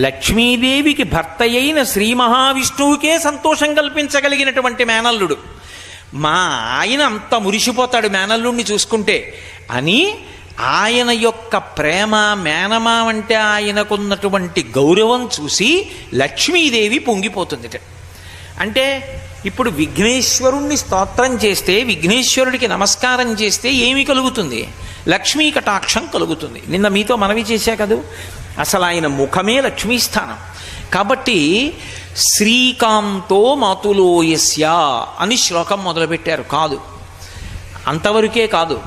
లక్ష్మీదేవికి భర్త అయిన శ్రీ మహావిష్ణువుకే సంతోషం కల్పించగలిగినటువంటి మేనల్లుడు. మా ఆయన అంత మురిసిపోతాడు మేనల్లుడిని చూసుకుంటే అని ఆయన యొక్క ప్రేమ, మేనమావంటే ఆయనకున్నటువంటి గౌరవం చూసి లక్ష్మీదేవి పొంగిపోతుంది. అంటే ఇప్పుడు విఘ్నేశ్వరుణ్ణి స్తోత్రం చేస్తే, విఘ్నేశ్వరుడికి నమస్కారం చేస్తే ఏమి కలుగుతుంది? లక్ష్మీ కటాక్షం కలుగుతుంది. నిన్న మీతో మనవి చేశా కదూ, అసలు ఆయన ముఖమే లక్ష్మీస్థానం. కాబట్టి శ్రీకాంతో మాతులోయస్య అని శ్లోకం మొదలుపెట్టారు. కాదు, అంతవరకే కాదు,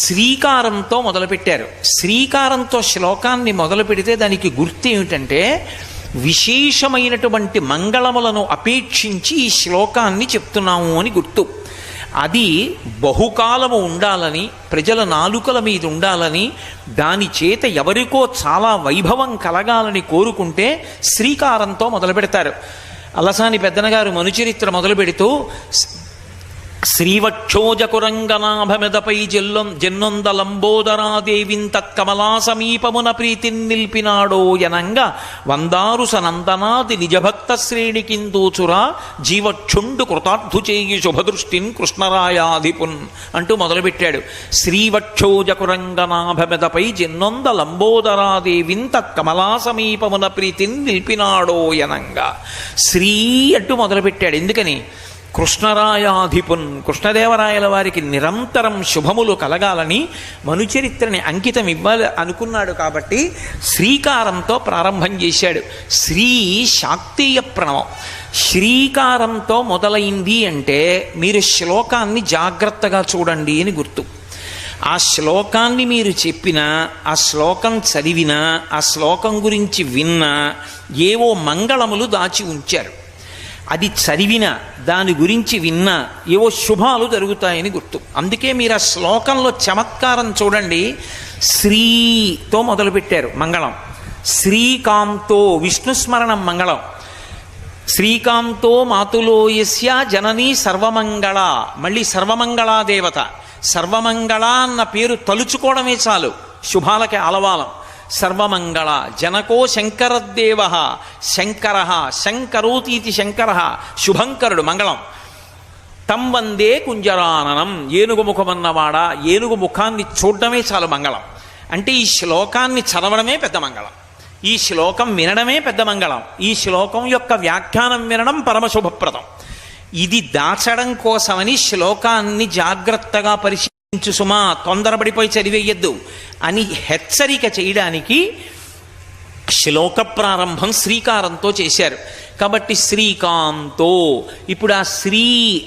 శ్రీకారంతో మొదలుపెట్టారు. శ్రీకారంతో శ్లోకాన్ని మొదలు పెడితే దానికి గుర్తు ఏమిటంటే విశేషమైనటువంటి మంగళములను అపేక్షించి ఈ శ్లోకాన్ని చెప్తున్నాము అని గుర్తు. అది బహుకాలము ఉండాలని, ప్రజల నాలుకల మీద ఉండాలని, దాని చేత ఎవరికో చాలా వైభవం కలగాలని కోరుకుంటే శ్రీకారంతో మొదలు పెడతారు. అలసాని పెద్దనగారు మనుచరిత్ర మొదలు పెడుతూ శ్రీవక్షోజకురంగనాభమెదపై జన్నొందలంబోదరాదేవిన్ తత్కమలా సమీపమున ప్రీతిన్ నిల్పినాడో యనంగా వందారు సనందనాది నిజభక్త శ్రేణికిందూచురా జీవక్షుండు కృతార్థు చేయి శుభదృష్టిన్ కృష్ణరాయాధిపున్ అంటూ మొదలుపెట్టాడు. శ్రీవక్షోజకురంగనాభమెదపై జన్నొందలంబోదరాదేవిన్ తత్కమలా సమీపమున ప్రీతిన్ నిల్పినాడో యనంగా శ్రీ అంటూ మొదలుపెట్టాడు. ఎందుకని? కృష్ణరాయాధిపున్, కృష్ణదేవరాయల వారికి నిరంతరం శుభములు కలగాలని మనుచరిత్రని అంకితం ఇవ్వాలి అనుకున్నాడు. కాబట్టి శ్రీకారంతో ప్రారంభం చేశాడు. శ్రీ శాక్తీయ ప్రణవం. శ్రీకారంతో మొదలైంది అంటే మీరు శ్లోకాన్ని జాగ్రత్తగా చూడండి అని గుర్తు. ఆ శ్లోకాన్ని మీరు చెప్పినా, ఆ శ్లోకం చదివినా, ఆ శ్లోకం గురించి విన్నా ఏవో మంగళములు దాచి ఉంచారు. అది చదివినా, దాని గురించి విన్నా ఏవో శుభాలు జరుగుతాయని గుర్తు. అందుకే మీరు ఆ శ్లోకంలో చమత్కారం చూడండి. శ్రీతో మొదలుపెట్టారు మంగళం. శ్రీకాంతో విష్ణుస్మరణం మంగళం. శ్రీకాంతో మాతులోయస్య జననీ సర్వమంగళ, మళ్ళీ సర్వమంగళా దేవత. సర్వమంగళ అన్న పేరు తలుచుకోవడమే చాలు శుభాలకి ఆలవాలం. సర్వమంగళ జనకో శంకరదేవ, శంకర శంకరోతీతి శంకర, శుభంకరుడు మంగళం. తం వందే కుంజరాననం, ఏనుగు ముఖమన్నవాడ, ఏనుగు ముఖాన్ని చూడడమే చాలు మంగళం. అంటే ఈ శ్లోకాన్ని చదవడమే పెద్ద మంగళం, ఈ శ్లోకం వినడమే పెద్ద మంగళం, ఈ శ్లోకం యొక్క వ్యాఖ్యానం వినడం పరమశుభప్రదం. ఇది దాచడం కోసమని శ్లోకాన్ని జాగ్రత్తగా పరిశీలించు సుమా, తొందరపడిపోయి చదివేయద్దు అని హెచ్చరిక చేయడానికి శ్లోక ప్రారంభం శ్రీకారంతో చేశారు. కాబట్టి శ్రీకాంతో. ఇప్పుడు ఆ శ్రీ,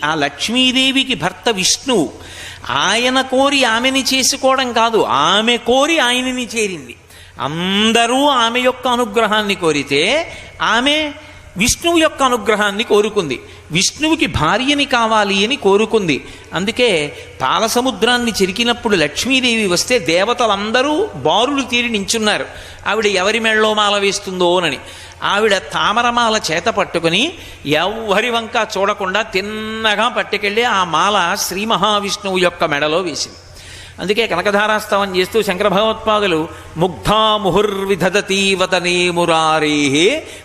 ఆ లక్ష్మీదేవికి భర్త విష్ణువు. ఆయన కోరి ఆమెని చేసుకోవడం కాదు, ఆమె కోరి ఆయనని చేరింది. అందరూ ఆమె యొక్క అనుగ్రహాన్ని కోరితే ఆమె విష్ణువు యొక్క అనుగ్రహాన్ని కోరుకుంది. విష్ణువుకి భార్యని కావాలి అని కోరుకుంది. అందుకే పాలసముద్రాన్ని చెరికినప్పుడు లక్ష్మీదేవి వస్తే దేవతలందరూ బారులు తీరి నించున్నారు. ఆవిడ ఎవరి మెళ్ళో మాల వేస్తుందోనని. ఆవిడ తామరమాల చేత పట్టుకుని ఎవ్వరి వంక చూడకుండా తిన్నగా పట్టుకెళ్ళి ఆ మాల శ్రీ మహావిష్ణువు యొక్క మెడలో వేసింది. అందుకే కనకధారాస్తవం చేస్తూ శంకర భగవత్పాదులు ముగ్ధా ముహుర్విధదతీ వదనే మురారే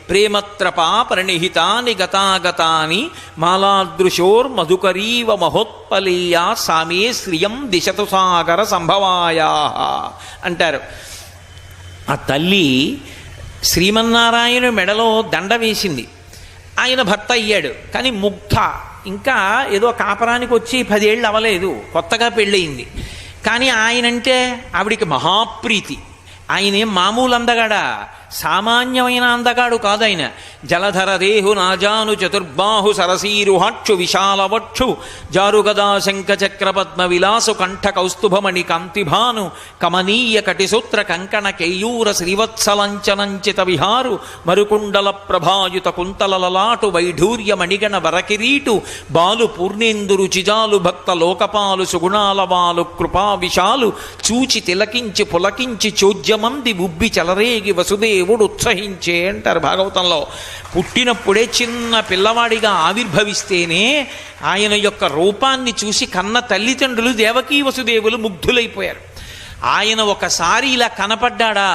ప్రేమత్రపా పరిణిహితాని గతాగతాని మాలాదృశోర్మధుకరీవ మహోత్పలీయా సామే శ్రియం దిశతు సాగర సంభవాయా అంటారు. ఆ తల్లి శ్రీమన్నారాయణ మెడలో దండ వేసింది. ఆయన భర్త అయ్యాడు. కానీ ముగ్ధ, ఇంకా ఏదో కాపరానికి వచ్చి 10 ఏళ్ళు అవ్వలేదు, కొత్తగా పెళ్ళయింది. కానీ ఆయనంటే ఆవిడికి మహాప్రీతి. ఆయనేం మామూలు అందగాడా, సామాన్యమైన అందగాడు కాదు. ఆయన జలధర దేహు నాజాను చతుర్బాహు సరసీరుహాక్షు విశాలవక్షు జారుగదా శంఖ చక్ర పద్మ విలాసు కంఠ కౌస్తుభమణి కాంతిభాను కమనీయ కటిసూత్ర కంకణ కేయూర శ్రీవత్సలంచనంచిత విహారు మరుకుండల ప్రభాయుత కుంతల లలాటు వైఢూర్య మణిగణ వరకిరీటు బాలు పూర్ణేందురు చిజాలు భక్త లోకపాలు సుగుణాల వాలు కృపా విశాలు చూచి తిలకించి పులకించి చోద్యమంది ఉబ్బి చలరేగి వసుదే వసుదేవుడు ఉత్సహించే అంటారు భాగవతంలో. పుట్టినప్పుడే చిన్న పిల్లవాడిగా ఆవిర్భవిస్తేనే ఆయన యొక్క రూపాన్ని చూసి కన్న తల్లిదండ్రులు దేవకీ వసుదేవులు ముగ్ధులైపోయారు. ఆయన ఒకసారి ఇలా కనపడ్డా,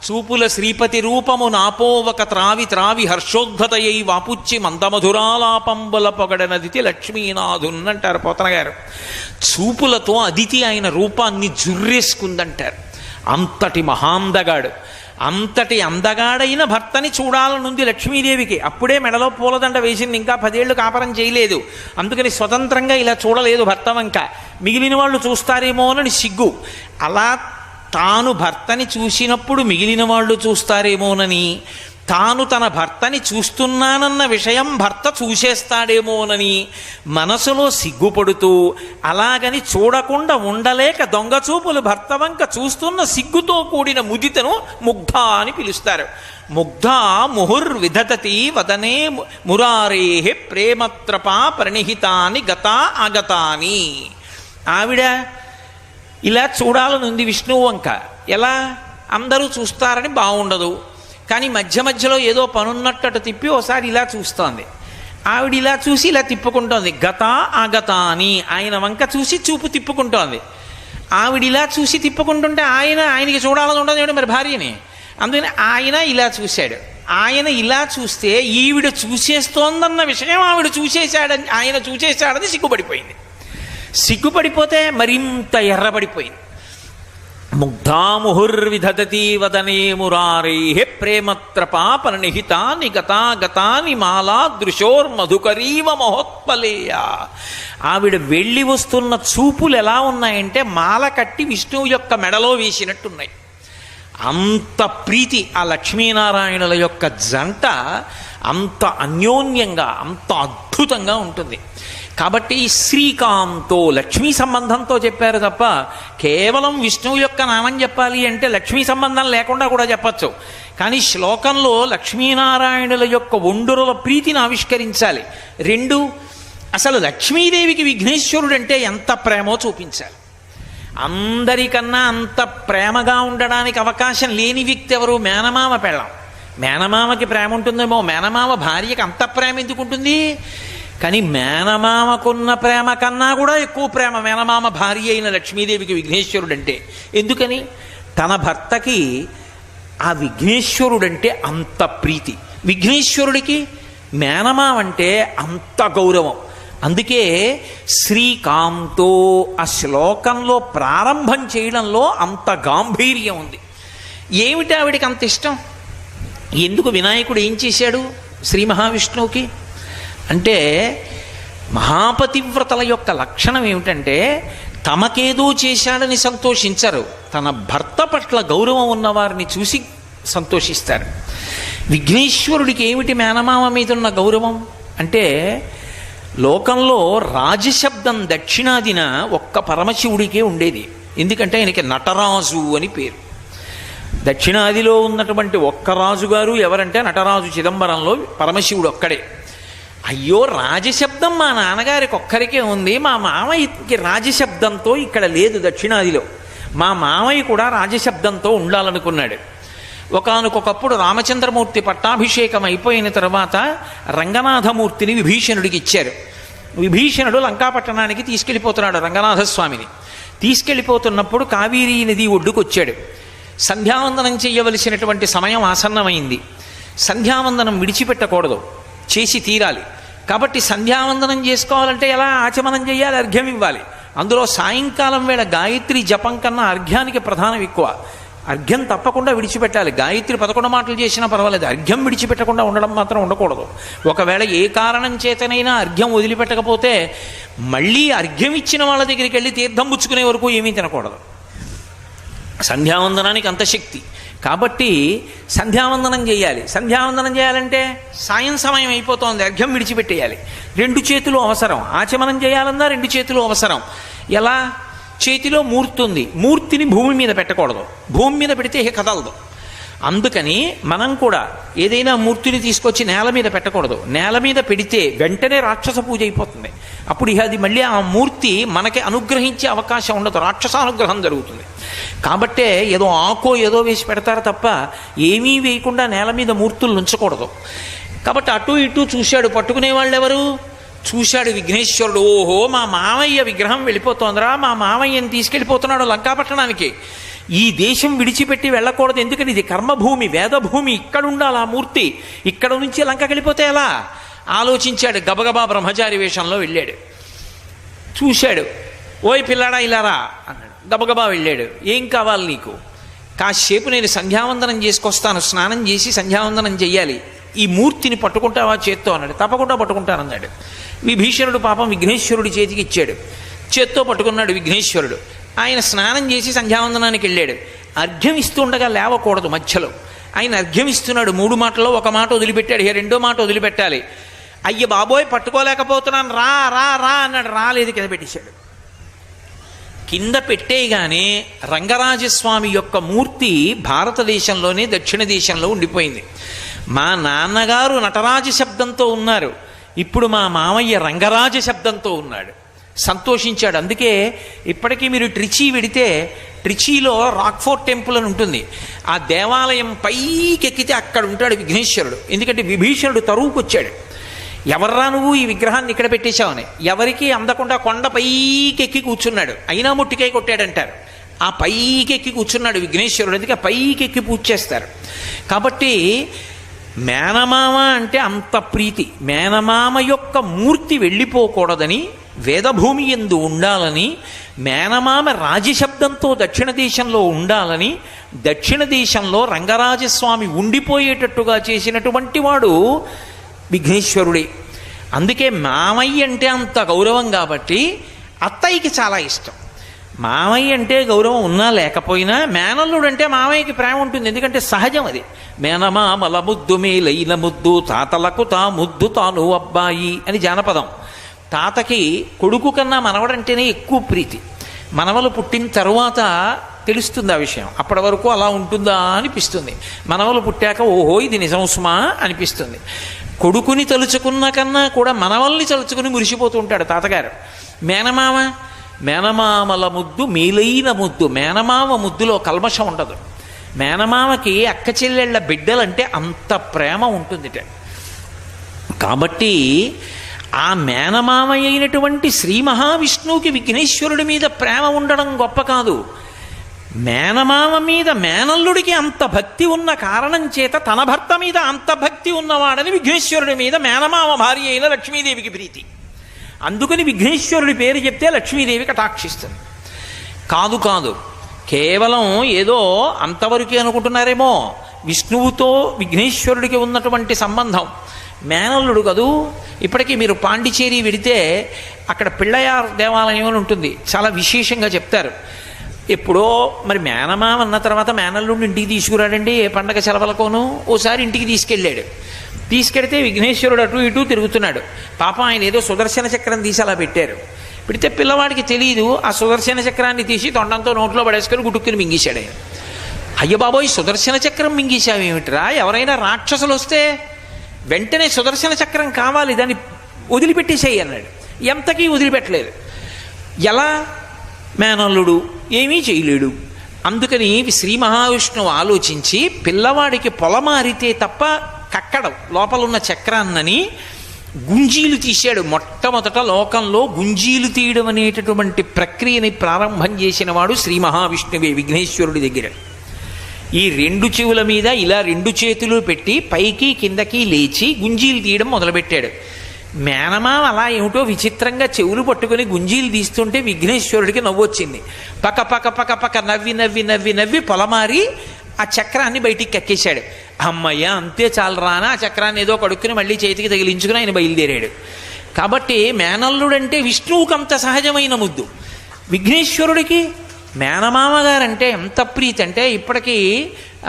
చూపుల శ్రీపతి రూపము నాపోవక త్రావి త్రావి హర్షోద్ధతయై వాపుచ్చి మందమధురాలాపంబుల పొగడనదితి లక్ష్మీనాథున్నంటారు పోతన గారు. చూపులతో అదితి ఆయన రూపాన్ని జుర్రేసుకుందంటారు. అంతటి మహాందగాడు, అంతటి అందగాడైన భర్తని చూడాలనుంది లక్ష్మీదేవికి. అప్పుడే మెడలో పూలదండ వేసింది, ఇంకా 10 ఏళ్ళు కాపరం చేయలేదు. అందుకని స్వతంత్రంగా ఇలా చూడలేదు భర్త వంక. మిగిలిన వాళ్ళు చూస్తారేమోనని సిగ్గు. అలా తాను భర్తని చూసినప్పుడు మిగిలిన వాళ్ళు చూస్తారేమోనని, తాను తన భర్తని చూస్తున్నానన్న విషయం భర్త చూసేస్తాడేమోనని మనసులో సిగ్గుపడుతూ, అలాగని చూడకుండా ఉండలేక దొంగచూపులు భర్త వంక చూస్తున్న సిగ్గుతో కూడిన ముదితను ముగ్ధ అని పిలుస్తారు. ముగ్ధ ముహుర్విదతతి వదనే మురారే ప్రేమత్రపా ప్రణిహితాని గతా ఆగతాని. ఆవిడ ఇలా చూడాలనుంది విష్ణువు వంక. ఎలా? అందరూ చూస్తారని బాగుండదు, కానీ మధ్య మధ్యలో ఏదో పనున్నట్టు తిప్పి ఓసారి ఇలా చూస్తోంది. ఆవిడ ఇలా చూసి ఇలా తిప్పుకుంటోంది. గత ఆగత అని ఆయన వంక చూసి చూపు తిప్పుకుంటోంది. ఆవిడ ఇలా చూసి తిప్పుకుంటుంటే ఆయనకి చూడాలని ఉండదు మరి భార్యని. అందుకని ఆయన ఇలా చూశాడు. ఆయన ఇలా చూస్తే ఈవిడ చూసేస్తోందన్న విషయం ఆయన చూసేశాడని సిగ్గుపడిపోయింది. సిగ్గుపడిపోతే మరింత ఎర్రబడిపోయింది. ముగ్ధాముహుర్విదతి వదనే మురారే ప్రేమత్రపా పరినిహితాని గతాగతాని మాలా దృశోర్మధుకరీవ మహోత్పలేయ. ఆవిడ వెళ్ళి వస్తున్న చూపులు ఎలా ఉన్నాయంటే మాల కట్టి విష్ణువు యొక్క మెడలో వేసినట్టున్నాయి. అంత ప్రీతి ఆ లక్ష్మీనారాయణుల యొక్క జంట అంత అన్యోన్యంగా, అంత అద్భుతంగా ఉంటుంది. కాబట్టి శ్రీకాంతో లక్ష్మీ సంబంధంతో చెప్పారు తప్ప కేవలం విష్ణువు యొక్క నామం చెప్పాలి అంటే లక్ష్మీ సంబంధం లేకుండా కూడా చెప్పచ్చు. కానీ శ్లోకంలో లక్ష్మీనారాయణుల యొక్క ఒండురుల ప్రీతిని ఆవిష్కరించాలి. 2, అసలు లక్ష్మీదేవికి విఘ్నేశ్వరుడు అంటే ఎంత ప్రేమో చూపించాలి. అందరికన్నా అంత ప్రేమగా ఉండడానికి అవకాశం లేని వ్యక్తి ఎవరు? మేనమామ పెళ్ళాం. మేనమామకి ప్రేమ ఉంటుందేమో, మేనమామ భార్యకి అంత ప్రేమ ఎందుకు ఉంటుంది? కానీ మేనమామకున్న ప్రేమ కన్నా కూడా ఎక్కువ ప్రేమ మేనమామ భార్య అయిన లక్ష్మీదేవికి విఘ్నేశ్వరుడంటే. ఎందుకని? తన భర్తకి ఆ విఘ్నేశ్వరుడంటే అంత ప్రీతి. విఘ్నేశ్వరుడికి మేనమామ అంటే అంత గౌరవం. అందుకే శ్రీకాంతో ఆ శ్లోకంలో ప్రారంభం చేయడంలో అంత గాంభీర్యం ఉంది. ఏమిటి ఆవిడికి అంత ఇష్టం? ఎందుకు వినాయకుడు ఏం చేశాడు శ్రీ మహావిష్ణువుకి అంటే, మహాపతివ్రతల యొక్క లక్షణం ఏమిటంటే తమకేదో చేశాడని సంతోషించరు, తన భర్త పట్ల గౌరవం ఉన్నవారిని చూసి సంతోషిస్తారు. విఘ్నేశ్వరుడికి ఏమిటి మేనమామ మీద ఉన్న గౌరవం అంటే, లోకంలో రాజశబ్దం దక్షిణాదిన ఒక్క పరమశివుడికే ఉండేది. ఎందుకంటే ఆయనకి నటరాజు అని పేరు. దక్షిణాదిలో ఉన్నటువంటి ఒక్క రాజుగారు ఎవరంటే నటరాజు చిదంబరంలో పరమశివుడు ఒక్కడే. అయ్యో, రాజశబ్దం మా నాన్నగారికి ఒక్కరికే ఉంది, మా మామయ్యకి రాజశబ్దంతో ఇక్కడ లేదు దక్షిణాదిలో, మా మామయ్య కూడా రాజశబ్దంతో ఉండాలనుకున్నాడు. ఒకానొకప్పుడు రామచంద్రమూర్తి పట్టాభిషేకం అయిపోయిన తర్వాత రంగనాథమూర్తిని విభీషణుడికి ఇచ్చారు. విభీషణుడు లంకాపట్టణానికి తీసుకెళ్ళిపోతున్నాడు రంగనాథస్వామిని. తీసుకెళ్ళిపోతున్నప్పుడు కావేరీ నది ఒడ్డుకొచ్చాడు. సంధ్యావందనం చేయవలసినటువంటి సమయం ఆసన్నమైంది. సంధ్యావందనం విడిచిపెట్టకూడదు, చేసి తీరాలి. కాబట్టి సంధ్యావందనం చేసుకోవాలంటే ఎలా? ఆచమనం చేయాలి, అర్ఘ్యం ఇవ్వాలి. అందులో సాయంకాలం వేళ గాయత్రి జపం కన్నా అర్ఘ్యానికి ప్రధానం ఎక్కువ. అర్ఘ్యం తప్పకుండా విడిచిపెట్టాలి. గాయత్రి 11 మాటలు చేసినా పర్వాలేదు, అర్ఘ్యం విడిచిపెట్టకుండా ఉండడం మాత్రం ఉండకూడదు. ఒకవేళ ఏ కారణం చేతనైనా అర్ఘ్యం వదిలిపెట్టకపోతే మళ్ళీ అర్ఘ్యం ఇచ్చిన వాళ్ళ దగ్గరికి వెళ్ళి తీర్థం పుచ్చుకునే వరకు ఏమీ తినకూడదు. సంధ్యావందనానికి అంత శక్తి. కాబట్టి సంధ్యావందనం చేయాలి. సంధ్యావందనం చేయాలంటే సాయం సమయం అయిపోతోంది, అర్ఘ్యం విడిచిపెట్టేయాలి. 2 చేతులు అవసరం. ఆచమనం చేయాలన్నా 2 చేతులు అవసరం. ఎలా? చేతిలో మూర్తి ఉంది, మూర్తిని భూమి మీద పెట్టకూడదు, భూమి మీద పెడితే కదలదు. అందుకని మనం కూడా ఏదైనా మూర్తిని తీసుకొచ్చి నేల మీద పెట్టకూడదు. నేల మీద పెడితే వెంటనే రాక్షస పూజ అయిపోతుంది. అప్పుడు ఇక అది మళ్ళీ ఆ మూర్తి మనకి అనుగ్రహించే అవకాశం ఉండదు, రాక్షసానుగ్రహం జరుగుతుంది. కాబట్టే ఏదో ఆకో ఏదో వేసి పెడతారు తప్ప ఏమీ వేయకుండా నేల మీద మూర్తులు ఉంచకూడదు. కాబట్టి అటు ఇటు చూశాడు. పట్టుకునే వాళ్ళు ఎవరు? చూశాడు విఘ్నేశ్వరుడు. ఓహో, మా మామయ్య విగ్రహం వెళ్ళిపోతోందిరా, మా మామయ్యని తీసుకెళ్ళిపోతున్నాడు లంకాపట్టణానికి. ఈ దేశం విడిచిపెట్టి వెళ్ళకూడదు, ఎందుకని ఇది కర్మభూమి, వేదభూమి, ఇక్కడ ఉండాలి ఆ మూర్తి. ఇక్కడ నుంచి లంకకి వెళ్ళిపోతే ఎలా ఆలోచించాడు. గబగబా బ్రహ్మచారి వేషంలో వెళ్ళాడు. చూశాడు. ఓయ్ పిల్లాడా ఇలారా అన్నాడు. గబగబా వెళ్ళాడు. ఏం కావాలి నీకు? కాసేపు నేను సంధ్యావందనం చేసుకొస్తాను, స్నానం చేసి సంధ్యావందనం చెయ్యాలి, ఈ మూర్తిని పట్టుకుంటావా చేత్తో అన్నాడు. తప్పకుండా పట్టుకుంటానన్నాడు. విభీషణుడు పాపం విఘ్నేశ్వరుడి చేతికి ఇచ్చాడు. చేత్తో పట్టుకున్నాడు విఘ్నేశ్వరుడు. ఆయన స్నానం చేసి సంధ్యావందనానికి వెళ్ళాడు. అర్ఘ్యం ఇస్తుండగా లేవకూడదు మధ్యలో. ఆయన అర్ఘ్యం ఇస్తున్నాడు. 3 మాటల్లో ఒక మాట వదిలిపెట్టాడు. రెండో మాట వదిలిపెట్టాలి. అయ్య బాబోయ్ పట్టుకోలేకపోతున్నాను, రా రా రా అన్నాడు. రాలేదు, కింద పెట్టేశాడు. కింద పెట్టేయగానే రంగరాజస్వామి యొక్క మూర్తి భారతదేశంలోనే దక్షిణ దేశంలో ఉండిపోయింది. మా నాన్నగారు నటరాజ శబ్దంతో ఉన్నారు, ఇప్పుడు మా మామయ్య రంగరాజ శబ్దంతో ఉన్నాడు. సంతోషించాడు. అందుకే ఇప్పటికీ మీరు ట్రిచీ వెడితే ట్రిచీలో రాక్ఫోర్ట్ టెంపుల్ అని ఉంటుంది. ఆ దేవాలయం పైకెక్కితే అక్కడ ఉంటాడు విఘ్నేశ్వరుడు. ఎందుకంటే విభీషణుడు తరువుకొచ్చాడు. ఎవర్రా నువ్వు ఈ విగ్రహాన్ని ఇక్కడ పెట్టేశావని. ఎవరికి అందకుండా కొండ పైకెక్కి కూర్చున్నాడు. అయినా ముట్టికాయ కొట్టాడంటారు. ఆ పైకెక్కి కూర్చున్నాడు విఘ్నేశ్వరుడు. అందుకే పైకెక్కి పూజ చేస్తారు. కాబట్టి మేనమామ అంటే అంత ప్రీతి. మేనమామ యొక్క మూర్తి వెళ్ళిపోకూడదని, వేదభూమి యందు ఉండాలని, మేనమామ రాజశబ్దంతో దక్షిణ దేశంలో ఉండాలని, దక్షిణ దేశంలో రంగరాజస్వామి ఉండిపోయేటట్టుగా చేసినటువంటి వాడు విఘ్నేశ్వరుడే. అందుకే మామయ్య అంటే అంత గౌరవం కాబట్టి అత్తయ్యకి చాలా ఇష్టం. మామయ్య అంటే గౌరవం ఉన్నా లేకపోయినా మేనల్లుడు అంటే మామయ్యకి ప్రేమ ఉంటుంది. ఎందుకంటే సహజం అది. మేనమామల ముద్దు మేలైన ముద్దు, తాతలకు తా ముద్దు తాను అబ్బాయి అని జానపదం. తాతకి కొడుకు కన్నా మనవడంటేనే ఎక్కువ ప్రీతి. మనవలు పుట్టిన తరువాత తెలుస్తుంది ఆ విషయం. అప్పటి వరకు అలా ఉంటుందా అనిపిస్తుంది. మనవలు పుట్టాక ఓహో ఇది నిజం సుమా అనిపిస్తుంది. కొడుకుని తలుచుకున్న కన్నా కూడా మనవల్ని తలుచుకుని మురిసిపోతూ ఉంటాడు తాతగారు. మేనమామల ముద్దు మేలైన ముద్దు. మేనమామ ముద్దులో కల్మషం ఉండదు. మేనమామకి అక్క చెల్లెళ్ళ బిడ్డలంటే అంత ప్రేమ ఉంటుందిట. కాబట్టి ఆ మేనమామ అయినటువంటి శ్రీ మహావిష్ణువుకి విఘ్నేశ్వరుడి మీద ప్రేమ ఉండడం గొప్ప కాదు. మేనమామ మీద మేనల్లుడికి అంత భక్తి ఉన్న కారణం చేత తన భర్త మీద అంత భక్తి ఉన్నవాడని విఘ్నేశ్వరుడి మీద మేనమామ భార్య అయిన లక్ష్మీదేవికి ప్రీతి. అందుకని విఘ్నేశ్వరుడి పేరు చెప్తే లక్ష్మీదేవి కటాక్షిస్తుంది. కాదు కాదు, కేవలం ఏదో అంతవరకే అనుకుంటున్నారేమో. విష్ణువుతో విఘ్నేశ్వరుడికి ఉన్నటువంటి సంబంధం మేనల్లుడు కదూ. ఇప్పటికీ మీరు పాండిచేరి వెడితే అక్కడ పిళ్ళయార్ దేవాలయం అని ఉంటుంది, చాలా విశేషంగా చెప్తారు. ఎప్పుడో మరి మేనమామ అన్న తర్వాత మేనల్లుడిని ఇంటికి తీసుకురాడండి ఏ పండగ సెలవులకోను. ఓసారి ఇంటికి తీసుకెళ్ళాడు. తీసుకెడితే విఘ్నేశ్వరుడు అటు ఇటు తిరుగుతున్నాడు. పాపం ఆయన ఏదో సుదర్శన చక్రం తీసి అలా పెట్టారు. పెడితే పిల్లవాడికి తెలియదు. ఆ సుదర్శన చక్రాన్ని తీసి తొండంతో నోట్లో పడేసుకొని గుట్టుకుని మింగేశాడు ఆయన. అయ్య బాబోయ్ సుదర్శన చక్రం మింగేశావేమిట్రా? ఎవరైనా రాక్షసులు వస్తే వెంటనే సుదర్శన చక్రం కావాలి, దాన్ని వదిలిపెట్టేసేయి అన్నాడు. ఎంతకీ వదిలిపెట్టలేదు. ఎలా? మేనల్లుడు ఏమీ చేయలేడు. అందుకని శ్రీ మహావిష్ణువు ఆలోచించి పిల్లవాడికి పొలమారితే తప్ప కక్కడం లోపలున్న చక్రాన్నని గుంజీలు తీశాడు. మొట్టమొదట లోకంలో గుంజీలు తీయడం అనేటటువంటి ప్రక్రియని ప్రారంభం చేసిన వాడు శ్రీ మహావిష్ణువే విఘ్నేశ్వరుడి దగ్గర. ఈ 2 చెవుల మీద ఇలా 2 చేతులు పెట్టి పైకి కిందకి లేచి గుంజీలు తీయడం మొదలుపెట్టాడు. మేనమామ అలా ఏమిటో విచిత్రంగా చెవులు పట్టుకుని గుంజీలు తీస్తుంటే విఘ్నేశ్వరుడికి నవ్వొచ్చింది. పక్క పక్క పక్క పక్క నవ్వి నవ్వి నవ్వి నవ్వి పొలమారి ఆ చక్రాన్ని బయటికి కక్కేశాడు. అమ్మయ్య అంతే చాలరానా ఆ చక్రాన్ని ఏదో కడుక్కుని మళ్ళీ చేతికి తగిలించుకుని ఆయన బయలుదేరాడు. కాబట్టి మేనల్లుడంటే విష్ణువుకి అంత సహజమైన ముద్దు. విఘ్నేశ్వరుడికి మేనమామ గారంటే ఎంత ప్రీతి అంటే ఇప్పటికీ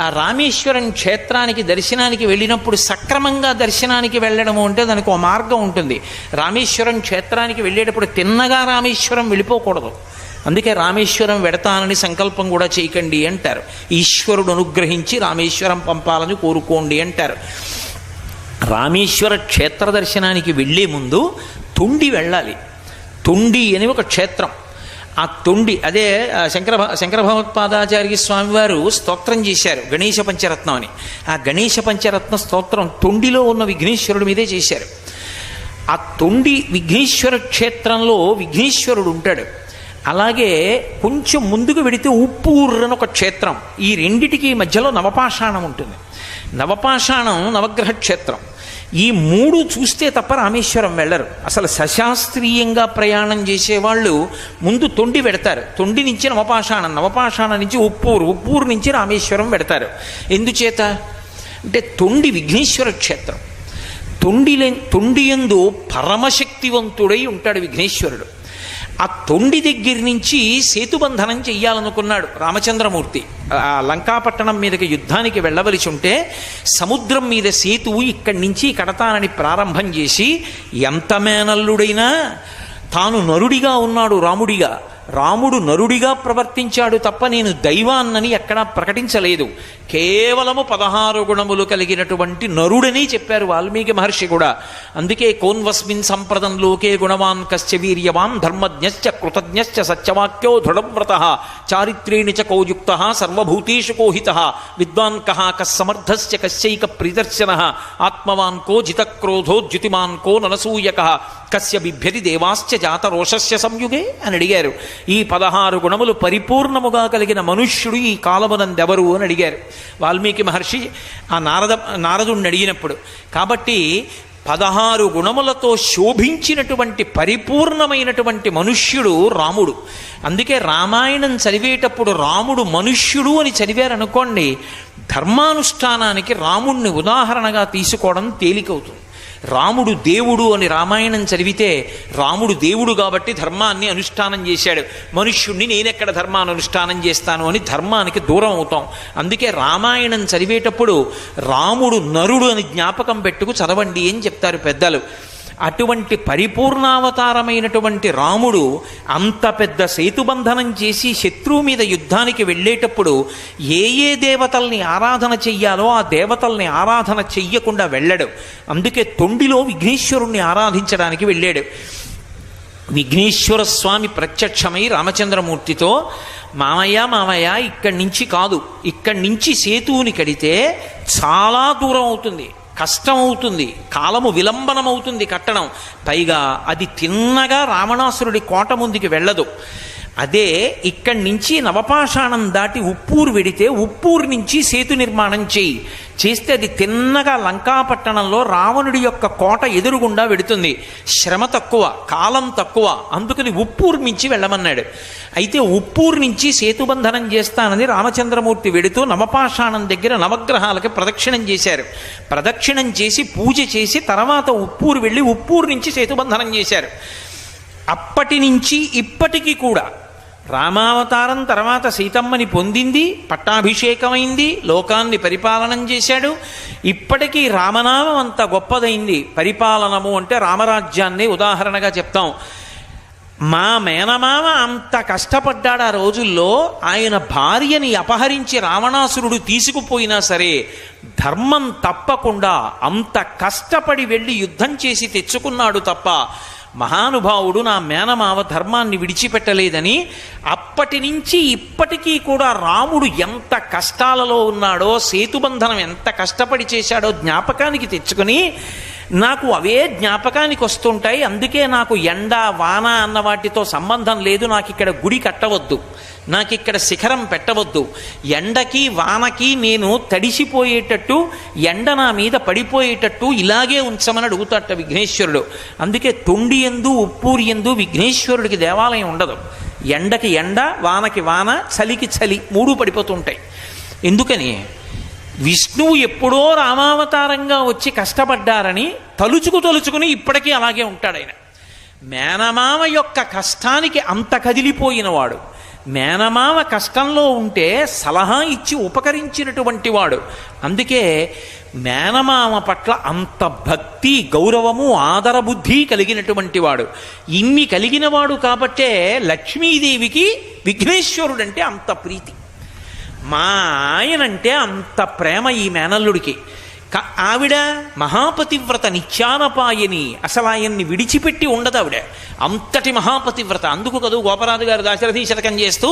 ఆ రామేశ్వరం క్షేత్రానికి దర్శనానికి వెళ్ళినప్పుడు సక్రమంగా దర్శనానికి వెళ్ళడము అంటే దానికి ఒక మార్గం ఉంటుంది. రామేశ్వరం క్షేత్రానికి వెళ్ళేటప్పుడు తిన్నగా రామేశ్వరం వెళ్ళిపోకూడదు. అందుకే రామేశ్వరం వెడతానని సంకల్పం కూడా చేయకండి అంటారు. ఈశ్వరుడు అనుగ్రహించి రామేశ్వరం పంపాలని కోరుకోండి అంటారు. రామేశ్వర క్షేత్ర దర్శనానికి వెళ్ళే ముందు తొండి వెళ్ళాలి. తొండి అని ఒక క్షేత్రం. ఆ తొండి అదే శంకర భగవత్పాదాచార్య స్వామివారు స్తోత్రం చేశారు గణేశ పంచరత్నం అని. ఆ గణేశ పంచరత్న స్తోత్రం తొండిలో ఉన్న విఘ్నేశ్వరుడి మీదే చేశారు. ఆ తొండి విఘ్నేశ్వర క్షేత్రంలో విఘ్నేశ్వరుడు ఉంటాడు. అలాగే కొంచెం ముందుకు వెడితే ఉప్పూరు అని ఒక క్షేత్రం. ఈ రెండిటికి మధ్యలో నవపాషాణం ఉంటుంది. నవపాషాణం నవగ్రహ క్షేత్రం. ఈ మూడు చూస్తే తప్ప రామేశ్వరం వెళ్ళరు. అసలు సశాస్త్రీయంగా ప్రయాణం చేసేవాళ్ళు ముందు తొండి పెడతారు. తొండి నుంచి నవపాషాణం, నవపాషాణం నుంచి ఉప్పూరు, ఉప్పూరు నుంచి రామేశ్వరం పెడతారు. ఎందుచేత అంటే తొండి విఘ్నేశ్వర క్షేత్రం. తొండియందు పరమశక్తివంతుడై ఉంటాడు విఘ్నేశ్వరుడు. ఆ తొండి దగ్గర నుంచి సేతుబంధనం చెయ్యాలనుకున్నాడు రామచంద్రమూర్తి. ఆ లంకాపట్టణం మీదకి యుద్ధానికి వెళ్ళవలసి ఉంటే సముద్రం మీద సేతువు ఇక్కడి నుంచి కడతానని ప్రారంభం చేసి, ఎంత మేనల్లుడైనా తాను నరుడిగా ఉన్నాడు రాముడిగా. రాముడు నరుడిగా ప్రవర్తించాడు తప్ప నేను దైవాన్నని ఎక్కడా ప్రకటించలేదు. కేవలము 16 గుణములు కలిగినటువంటి నరుడని చెప్పారు వాల్మీకి మహర్షి కూడా. అందుకే కోన్వస్మిన్ సంప్రదం లోకే గుణవాన్ కశ్చ వీర్యవాన్ ధర్మజ్ఞశ్చ కృతజ్ఞశ్చ సత్యవాక్యో దృఢవ్రతః చారిత్రేణి చ కౌయుక్తః సర్వభూతేషు కోహితః విద్వాన్ కః కస్సమర్థశ్చ కశ్చైక ప్రియదర్శనః ఆత్మవాన్ కో జితక్రోధో ద్యుతిమాన్ కో ననసూయకః కస్య బిభ్యతి దేవాశ్చ జాతరోషస్య సంయుగే అని అడిగారు. ఈ 16 గుణములు పరిపూర్ణముగా కలిగిన మనుష్యుడు ఈ కాలమునందెవరు అని అడిగారు వాల్మీకి మహర్షి ఆ నారదుణ్ణి అడిగినప్పుడు. కాబట్టి 16 గుణములతో శోభించినటువంటి పరిపూర్ణమైనటువంటి మనుష్యుడు రాముడు. అందుకే రామాయణం చదివేటప్పుడు రాముడు మనుష్యుడు అని చదివారనుకోండి, ధర్మానుష్ఠానానికి రాముణ్ణి ఉదాహరణగా తీసుకోవడం తేలికవుతుంది. రాముడు దేవుడు అని రామాయణం చదివితే రాముడు దేవుడు కాబట్టి ధర్మాన్ని అనుష్ఠానం చేశాడు. మనుష్యుణ్ణి నేనెక్కడ ధర్మానుష్ఠానం చేస్తాను అని ధర్మానికి దూరం అవుతాం. అందుకే రామాయణం చదివేటప్పుడు రాముడు నరుడు అని జ్ఞాపకం పెట్టుకు చదవండి అని చెప్తారు పెద్దలు. అటువంటి పరిపూర్ణావతారమైనటువంటి రాముడు అంత పెద్ద సేతుబంధనం చేసి శత్రువు మీద యుద్ధానికి వెళ్ళేటప్పుడు ఏ దేవతల్ని ఆరాధన చెయ్యాలో ఆ దేవతల్ని ఆరాధన చెయ్యకుండా వెళ్ళడు. అందుకే తొండిలో విఘ్నేశ్వరుణ్ణి ఆరాధించడానికి వెళ్ళాడు. విఘ్నేశ్వర స్వామి ప్రత్యక్షమై రామచంద్రమూర్తితో, మామయ్య ఇక్కడి నుంచి కాదు, ఇక్కడి నుంచి సేతువుని కడితే చాలా దూరం అవుతుంది, కష్టం అవుతుంది, కాలము విలంబనమవుతుంది కట్టడం. పైగా అది తిన్నగా రావణాసురుడి కోట ముందుకి వెళ్ళదు. అదే ఇక్కడి నుంచి నవపాషాణం దాటి ఉప్పూరు వెడితే ఉప్పూరు నుంచి సేతు నిర్మాణం చేస్తే అది తిన్నగా లంకాపట్టణంలో రావణుడి యొక్క కోట ఎదురుగుండా వెడుతుంది. శ్రమ తక్కువ, కాలం తక్కువ. అందుకని ఉప్పూరు నుంచి వెళ్ళమన్నాడు. అయితే ఉప్పూరు నుంచి సేతుబంధనం చేస్తానని రామచంద్రమూర్తి వెడుతూ నవపాషాణం దగ్గర నవగ్రహాలకి ప్రదక్షిణం చేశారు. ప్రదక్షిణం చేసి పూజ చేసి తర్వాత ఉప్పూరు వెళ్ళి ఉప్పూరు నుంచి సేతుబంధనం చేశారు. అప్పటి నుంచి ఇప్పటికీ కూడా రామావతారం తర్వాత సీతమ్మని పొందింది, పట్టాభిషేకమైంది, లోకాన్ని పరిపాలనం చేశాడు. ఇప్పటికీ రామనామం అంత గొప్పదైంది. పరిపాలనము అంటే రామరాజ్యాన్ని ఉదాహరణగా చెప్తాం. మా మేనమామ అంత కష్టపడ్డాడు ఆ రోజుల్లో. ఆయన భార్యని అపహరించి రావణాసురుడు తీసుకుపోయినా సరే ధర్మం తప్పకుండా అంత కష్టపడి వెళ్ళి యుద్ధం చేసి తెచ్చుకున్నాడు తప్ప మహానుభావుడు నా మేనమావ ధర్మాన్ని విడిచిపెట్టలేదని. అప్పటి నుంచి ఇప్పటికీ కూడా రాముడు ఎంత కష్టాలలో ఉన్నాడో, సేతుబంధనం ఎంత కష్టపడి చేశాడో జ్ఞాపకానికి తెచ్చుకొని నాకు అవే జ్ఞాపకానికి వస్తుంటాయి. అందుకే నాకు ఎండ వాన అన్న వాటితో సంబంధం లేదు. నాకు ఇక్కడ గుడి కట్టవద్దు, నాకు ఇక్కడ శిఖరం పెట్టవద్దు. ఎండకి వానకి నేను తడిసిపోయేటట్టు, ఎండ నా మీద పడిపోయేటట్టు ఇలాగే ఉంచమని అడుగుతాట విఘ్నేశ్వరుడు. అందుకే తొండి యందు ఉప్పూరి యందు విఘ్నేశ్వరుడికి దేవాలయం ఉండదు. ఎండకి ఎండ, వానకి వాన, చలికి చలి, మూడు పడిపోతుంటాయి. ఎందుకని? విష్ణువు ఎప్పుడో రామావతారంగా వచ్చి కష్టపడ్డారని తలుచుకుని ఇప్పటికీ అలాగే ఉంటాడు ఆయన. మేనమామ యొక్క కష్టానికి అంత కదిలిపోయినవాడు, మేనమామ కష్టంలో ఉంటే సలహా ఇచ్చి ఉపకరించినటువంటి వాడు. అందుకే మేనమామ పట్ల అంత భక్తి, గౌరవము, ఆదరబుద్ధి కలిగినటువంటి వాడు. ఇన్ని కలిగినవాడు కాబట్టే లక్ష్మీదేవికి విఘ్నేశ్వరుడంటే అంత ప్రీతి. మా ఆయనంటే అంత ప్రేమ ఈ మేనల్లుడికి. ఆవిడ మహాపతివ్రత, నిత్యానపాయని, అసలు ఆయన్ని విడిచిపెట్టి ఉండదు ఆవిడ. అంతటి మహాపతివ్రత. అందుకు కదూ గోపరాజు గారు దాశరథి శతకం చేస్తూ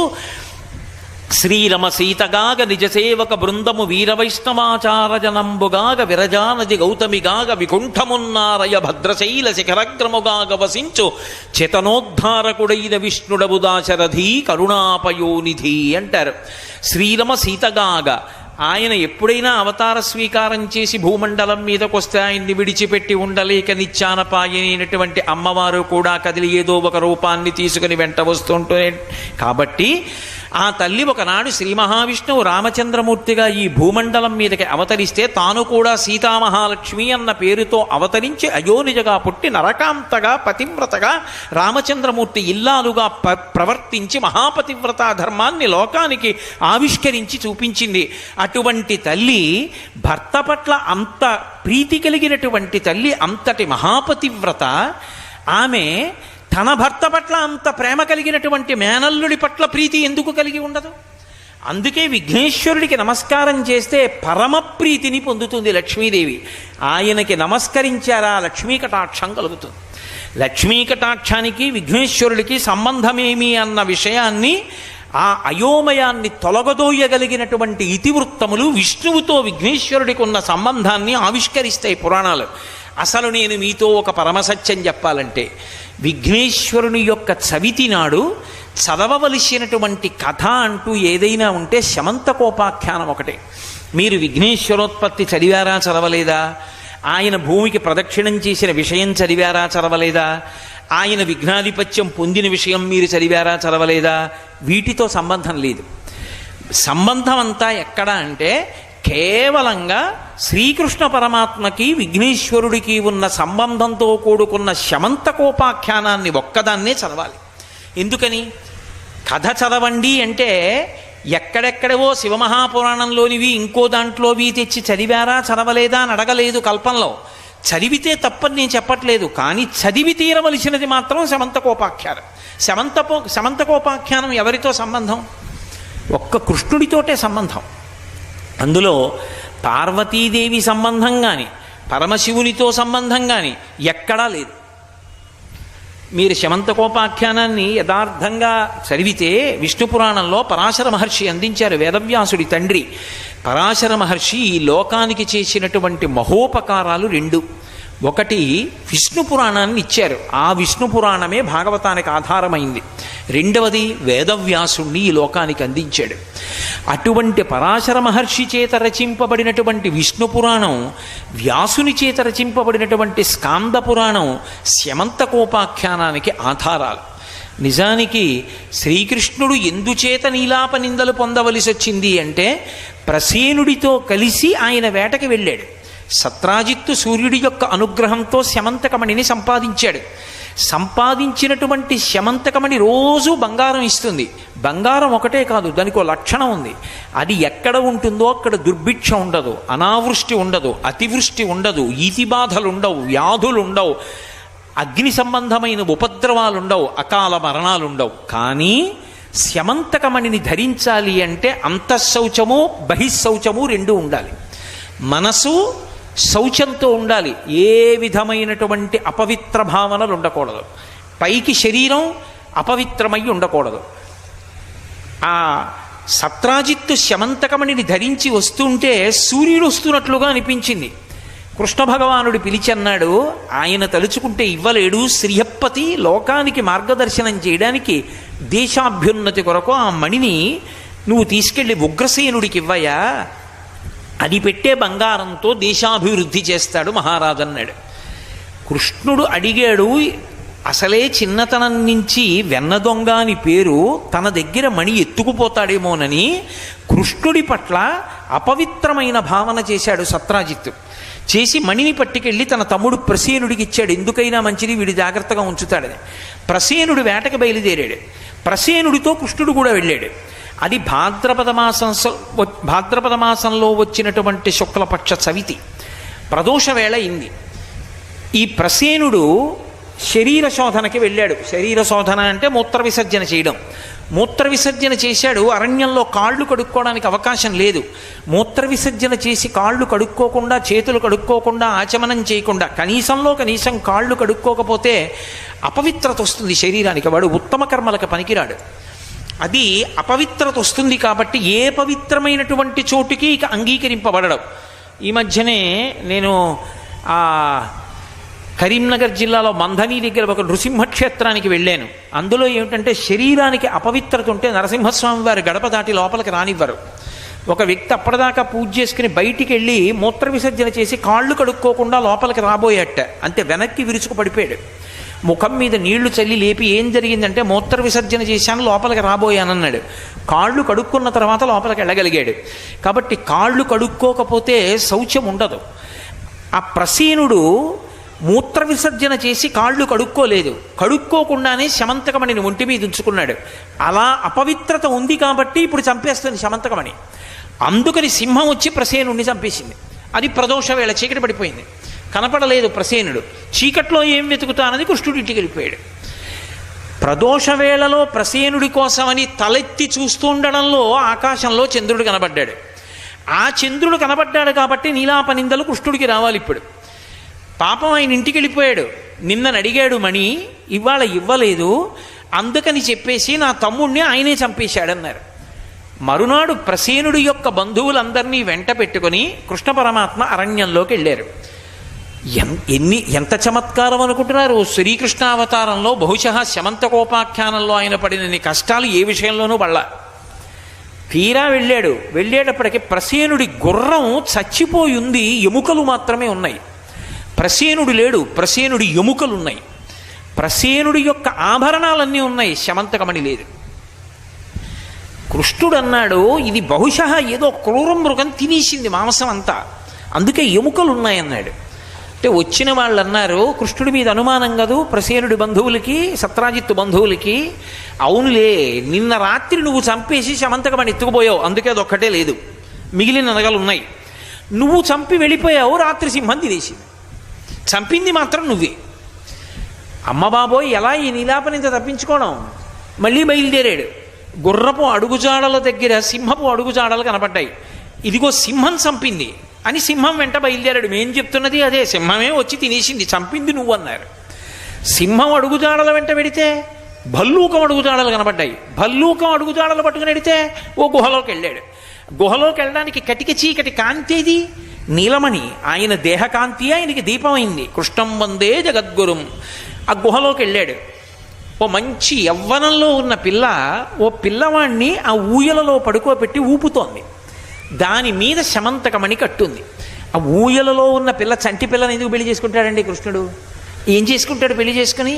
శ్రీరమ సీతగాగ నిజసేవక బృందము వీరవైష్ణవాచార జనంబుగాగ విరజానది గౌతమిగాగ వికుంఠమున్నారయ భద్రశైల శిఖరగ్రముగాగ వసించు చేతనోద్ధారకుడైన విష్ణుడవు దాశరథి కరుణాపయోనిధి అంటారు. శ్రీరమ సీతగాగ, ఆయన ఎప్పుడైనా అవతార స్వీకారం చేసి భూమండలం మీదకి వస్తే ఆయన్ని విడిచిపెట్టి ఉండలేక నిత్యానపాయనైనటువంటి అమ్మవారు కూడా కదిలి ఏదో ఒక రూపాన్ని తీసుకుని వెంట వస్తుంటే, కాబట్టి ఆ తల్లి ఒకనాడు శ్రీ మహావిష్ణువు రామచంద్రమూర్తిగా ఈ భూమండలం మీదకి అవతరిస్తే తాను కూడా సీతామహాలక్ష్మి అన్న పేరుతో అవతరించి అయోనిజగా పుట్టి నరకాంతగా పతివ్రతగా రామచంద్రమూర్తి ఇల్లాలుగా ప్రవర్తించి మహాపతివ్రత ధర్మాన్ని లోకానికి ఆవిష్కరించి చూపించింది. అటువంటి తల్లి భర్త పట్ల అంత ప్రీతి కలిగినటువంటి తల్లి, అంతటి మహాపతివ్రత ఆమె తన భర్త పట్ల అంత ప్రేమ కలిగినటువంటి మేనల్లుడి పట్ల ప్రీతి ఎందుకు కలిగి ఉండదు? అందుకే విఘ్నేశ్వరుడికి నమస్కారం చేస్తే పరమ ప్రీతిని పొందుతుంది లక్ష్మీదేవి. ఆయనకి నమస్కరించారా లక్ష్మీ కటాక్షం కలుగుతుంది. లక్ష్మీ కటాక్షానికి విఘ్నేశ్వరుడికి సంబంధమేమి అన్న విషయాన్ని, ఆ అయోమయాన్ని తొలగదోయగలిగినటువంటి ఇతివృత్తములు విష్ణువుతో విఘ్నేశ్వరుడికి ఉన్న సంబంధాన్ని ఆవిష్కరిస్తాయి పురాణాలు. అసలు నేను మీతో ఒక పరమసత్యం చెప్పాలంటే, విఘ్నేశ్వరుని యొక్క చవితి నాడు చదవవలసినటువంటి కథ అంటూ ఏదైనా ఉంటే శమంతకోపాఖ్యానం ఒకటే. మీరు విఘ్నేశ్వరోత్పత్తి చదివారా చదవలేదా? ఆయన భూమికి ప్రదక్షిణం చేసిన విషయం చదివారా చదవలేదా? ఆయన విఘ్నాధిపత్యం పొందిన విషయం మీరు చదివారా చదవలేదా? వీటితో సంబంధం లేదు. సంబంధం అంతా ఎక్కడ అంటే కేవలంగా శ్రీకృష్ణ పరమాత్మకి విఘ్నేశ్వరుడికి ఉన్న సంబంధంతో కూడుకున్న శమంతకోపాఖ్యానాన్ని ఒక్కదాన్నే చదవాలి. ఎందుకని? కథ చదవండి అంటే ఎక్కడెక్కడవో శివమహాపురాణంలోనివి ఇంకో దాంట్లోవి తెచ్చి చదివారా చదవలేదా అని అడగలేదు కల్పంలో. చదివితే తప్పని నేను చెప్పట్లేదు, కానీ చదివి తీరవలసినది మాత్రం శమంతకోపాఖ్యానం. శమంతకోపాఖ్యానం ఎవరితో సంబంధం? ఒక్క కృష్ణుడితోటే సంబంధం. అందులో పార్వతీదేవి సంబంధం కానీ పరమశివునితో సంబంధం కానీ ఎక్కడా లేదు. మీరు శమంతకోపాఖ్యానాన్ని యథార్థంగా చదివితే విష్ణు పురాణంలో పరాశర మహర్షి అందించారు. వేదవ్యాసుడి తండ్రి పరాశర మహర్షి ఈ లోకానికి చేసినటువంటి మహోపకారాలు రెండు. ఒకటి విష్ణు పురాణాన్ని ఇచ్చారు, ఆ విష్ణు పురాణమే భాగవతానికి ఆధారమైంది. రెండవది వేదవ్యాసుణ్ణి ఈ లోకానికి అందించాడు. అటువంటి పరాశర మహర్షి చేత రచింపబడినటువంటి విష్ణు పురాణం, వ్యాసుని చేత రచింపబడినటువంటి స్కాంద పురాణం శమంతకోపాఖ్యానానికి ఆధారాలు. నిజానికి శ్రీకృష్ణుడు ఎందుచేత నీలాప నిందలు పొందవలసి వచ్చింది అంటే, ప్రసేనుడితో కలిసి ఆయన వేటకి వెళ్ళాడు. సత్రాజిత్తు సూర్యుడి యొక్క అనుగ్రహంతో శమంతకమణిని సంపాదించాడు. సంపాదించినటువంటి శమంతకమణి రోజు బంగారం ఇస్తుంది. బంగారం ఒకటే కాదు, దానికి ఒక లక్షణం ఉంది. అది ఎక్కడ ఉంటుందో అక్కడ దుర్భిక్ష ఉండదు, అనావృష్టి ఉండదు, అతివృష్టి ఉండదు, ఈతి బాధలు ఉండవు, వ్యాధులు ఉండవు, అగ్ని సంబంధమైన ఉపద్రవాలు ఉండవు, అకాల మరణాలు ఉండవు. కానీ శమంతకమణిని ధరించాలి అంటే అంతఃశౌచము బహిశౌచము రెండు ఉండాలి. మనసు శౌచంతో ఉండాలి, ఏ విధమైనటువంటి అపవిత్ర భావనలు ఉండకూడదు. పైకి శరీరం అపవిత్రమై ఉండకూడదు. ఆ సత్రాజిత్తు శమంతకమణిని ధరించి వస్తుంటే సూర్యుడు వస్తున్నట్లుగా అనిపించింది. కృష్ణ భగవానుడు పిలిచన్నాడు, ఆయన తలుచుకుంటే ఇవ్వలేడు. శ్రీహప్పతి లోకానికి మార్గదర్శనం చేయడానికి దేశాభ్యున్నతి కొరకు ఆ మణిని నువ్వు తీసుకెళ్ళి ఉగ్రసేనుడికి ఇవ్వయా, అది పెట్టే బంగారంతో దేశాభివృద్ధి చేస్తాడు మహారాజు అన్నాడు. కృష్ణుడు అడిగాడు, అసలే చిన్నతనం నుంచి వెన్న దొంగ అని పేరు, తన దగ్గర మణి ఎత్తుకుపోతాడేమోనని కృష్ణుడి పట్ల అపవిత్రమైన భావన చేశాడు సత్రాజిత్తు. చేసి మణిని పట్టుకెళ్ళి తన తమ్ముడు ప్రసేనుడికి ఇచ్చాడు. ఎందుకైనా మంచిది, వీడు జాగ్రత్తగా ఉంచుతాడని. ప్రసేనుడు వేటకు బయలుదేరాడు. ప్రసేనుడితో కృష్ణుడు కూడా వెళ్ళాడు. అది భాద్రపద మాసంలో వచ్చినటువంటి శుక్లపక్ష చవితి ప్రదోష వేళ అయింది. ఈ ప్రసేనుడు శరీర శోధనకి వెళ్ళాడు. శరీర శోధన అంటే మూత్ర విసర్జన చేయడం. మూత్ర విసర్జన చేశాడు. అరణ్యంలో కాళ్ళు కడుక్కోవడానికి అవకాశం లేదు. మూత్ర విసర్జన చేసి కాళ్ళు కడుక్కోకుండా, చేతులు కడుక్కోకుండా, ఆచమనం చేయకుండా కనీసం కాళ్ళు కడుక్కోకపోతే అపవిత్రత వస్తుంది శరీరానికి. వాడు ఉత్తమ కర్మలకు పనికిరాడు. అది అపవిత్రత వస్తుంది కాబట్టి ఏ పవిత్రమైనటువంటి చోటుకి ఇక అంగీకరింపబడడం. ఈ మధ్యనే నేను కరీంనగర్ జిల్లాలో మంధని దగ్గర ఒక నృసింహక్షేత్రానికి వెళ్ళాను. అందులో ఏమిటంటే శరీరానికి అపవిత్రత ఉంటే నరసింహస్వామి వారి గడప దాటి లోపలికి రానివ్వరు. ఒక వ్యక్తి అప్పటిదాకా పూజ చేసుకుని బయటికి వెళ్ళి మూత్ర విసర్జన చేసి కాళ్ళు కడుక్కోకుండా లోపలికి రాబోయేట. అంతే వెనక్కి విరుచుకు పడిపోయాడు. ముఖం మీద నీళ్లు చల్లి లేపి ఏం జరిగిందంటే మూత్ర విసర్జన చేశాను, లోపలికి రాబోయానన్నాడు. కాళ్ళు కడుక్కున్న తర్వాత లోపలికి వెళ్ళగలిగాడు. కాబట్టి కాళ్ళు కడుక్కోకపోతే శౌచం ఉండదు. ఆ ప్రసీనుడు మూత్ర విసర్జన చేసి కాళ్ళు కడుక్కోలేదు. కడుక్కోకుండానే శమంతకమణిని ఒంటి మీద ఉంచుకున్నాడు. అలా అపవిత్రత ఉంది కాబట్టి ఇప్పుడు చంపేస్తుంది శమంతకమణి. అందుకని సింహం వచ్చి ప్రసేనుడిని చంపేసింది. అది ప్రదోష వేళ, చీకటి పడిపోయింది, కనపడలేదు ప్రసేనుడు. చీకట్లో ఏం వెతుకుతానని కృష్ణుడి ఇంటికి వెళ్ళిపోయాడు. ప్రదోష వేళలో ప్రసేనుడి కోసమని తలెత్తి చూస్తుండడంలో ఆకాశంలో చంద్రుడు కనబడ్డాడు. ఆ చంద్రుడు కనబడ్డాడు కాబట్టి నీలాపనిందలు కృష్ణుడికి రావాలి. ఇప్పుడు పాపం ఆయన ఇంటికి వెళ్ళిపోయాడు. నిన్నను అడిగాడు మణి, ఇవాళ ఇవ్వలేదు, అందుకని చెప్పేసి నా తమ్ముణ్ణి ఆయనే చంపేశాడన్నారు. మరునాడు ప్రసేనుడి యొక్క బంధువులందరినీ వెంట పెట్టుకుని కృష్ణ పరమాత్మ అరణ్యంలోకి వెళ్ళారు. ఎంత చమత్కారం అనుకుంటున్నారు. శ్రీకృష్ణావతారంలో బహుశः శమంతకోపాఖ్యానంలో ఆయన పడినన్ని కష్టాలు ఏ విషయంలోనూ పడలా. తీరా వెళ్ళేటప్పటికి ప్రసేనుడి గుర్రం చచ్చిపోయి ఉంది, ఎముకలు మాత్రమే ఉన్నాయి. ప్రసేనుడు లేడు, ప్రసేనుడి ఎముకలున్నాయి. ప్రసేనుడి యొక్క ఆభరణాలన్నీ ఉన్నాయి, శమంతకమణి లేదు. కృష్ణుడు అన్నాడు, ఇది బహుశः ఏదో క్రూర మృగం తినేసింది మాంసం అంతా, అందుకే ఎముకలున్నాయన్నాడు. అంటే వచ్చిన వాళ్ళు అన్నారు, కృష్ణుడి మీద అనుమానం కదూ ప్రసేనుడి బంధువులకి, సత్రాజిత్తు బంధువులకి. అవునులే, నిన్న రాత్రి నువ్వు చంపేసి శమంతకమణి ఎత్తుకుపోయావు, అందుకే అదొక్కటే లేదు, మిగిలిన నగలు ఉన్నాయి. నువ్వు చంపి వెళ్ళిపోయావు, రాత్రి సింహం తినేసింది, చంపింది మాత్రం నువ్వే. అమ్మబాబోయ్, ఎలా ఈ నీలాపనింత తప్పించుకోవడం? మళ్ళీ బయలుదేరాడు. గుర్రపు అడుగుజాడల దగ్గర సింహపు అడుగుజాడలు కనపడ్డాయి. ఇదిగో సింహం చంపింది అని సింహం వెంట బయలుదేరాడు. మేం చెప్తున్నది అదే, సింహమే వచ్చి తినేసింది, చంపింది నువ్వు అన్నారు. సింహం అడుగుజాడల వెంట వెడితే భల్లూకం అడుగుజాడలు కనపడ్డాయి. భల్లూకం అడుగుజాడలు పట్టుకుని వెడితే ఓ గుహలోకి వెళ్ళాడు. గుహలోకి వెళ్ళడానికి కటిక చీకటి కాంతేది నీలమణి, ఆయన దేహకాంతి ఆయనకి దీపమైంది. కృష్ణం వందే జగద్గురుం. ఆ గుహలోకి వెళ్ళాడు. ఓ మంచి యవ్వనంలో ఉన్న పిల్ల ఓ పిల్లవాణ్ణి ఆ ఊయలలో పడుకోబెట్టి ఊపుతోంది. దాని మీద శమంతకమణి కట్టుంది. ఆ ఊయలలో ఉన్న పిల్ల, చంటి పిల్లని ఎందుకు పెళ్లి చేసుకుంటాడండి కృష్ణుడు? ఏం చేసుకుంటాడు పెళ్లి చేసుకుని?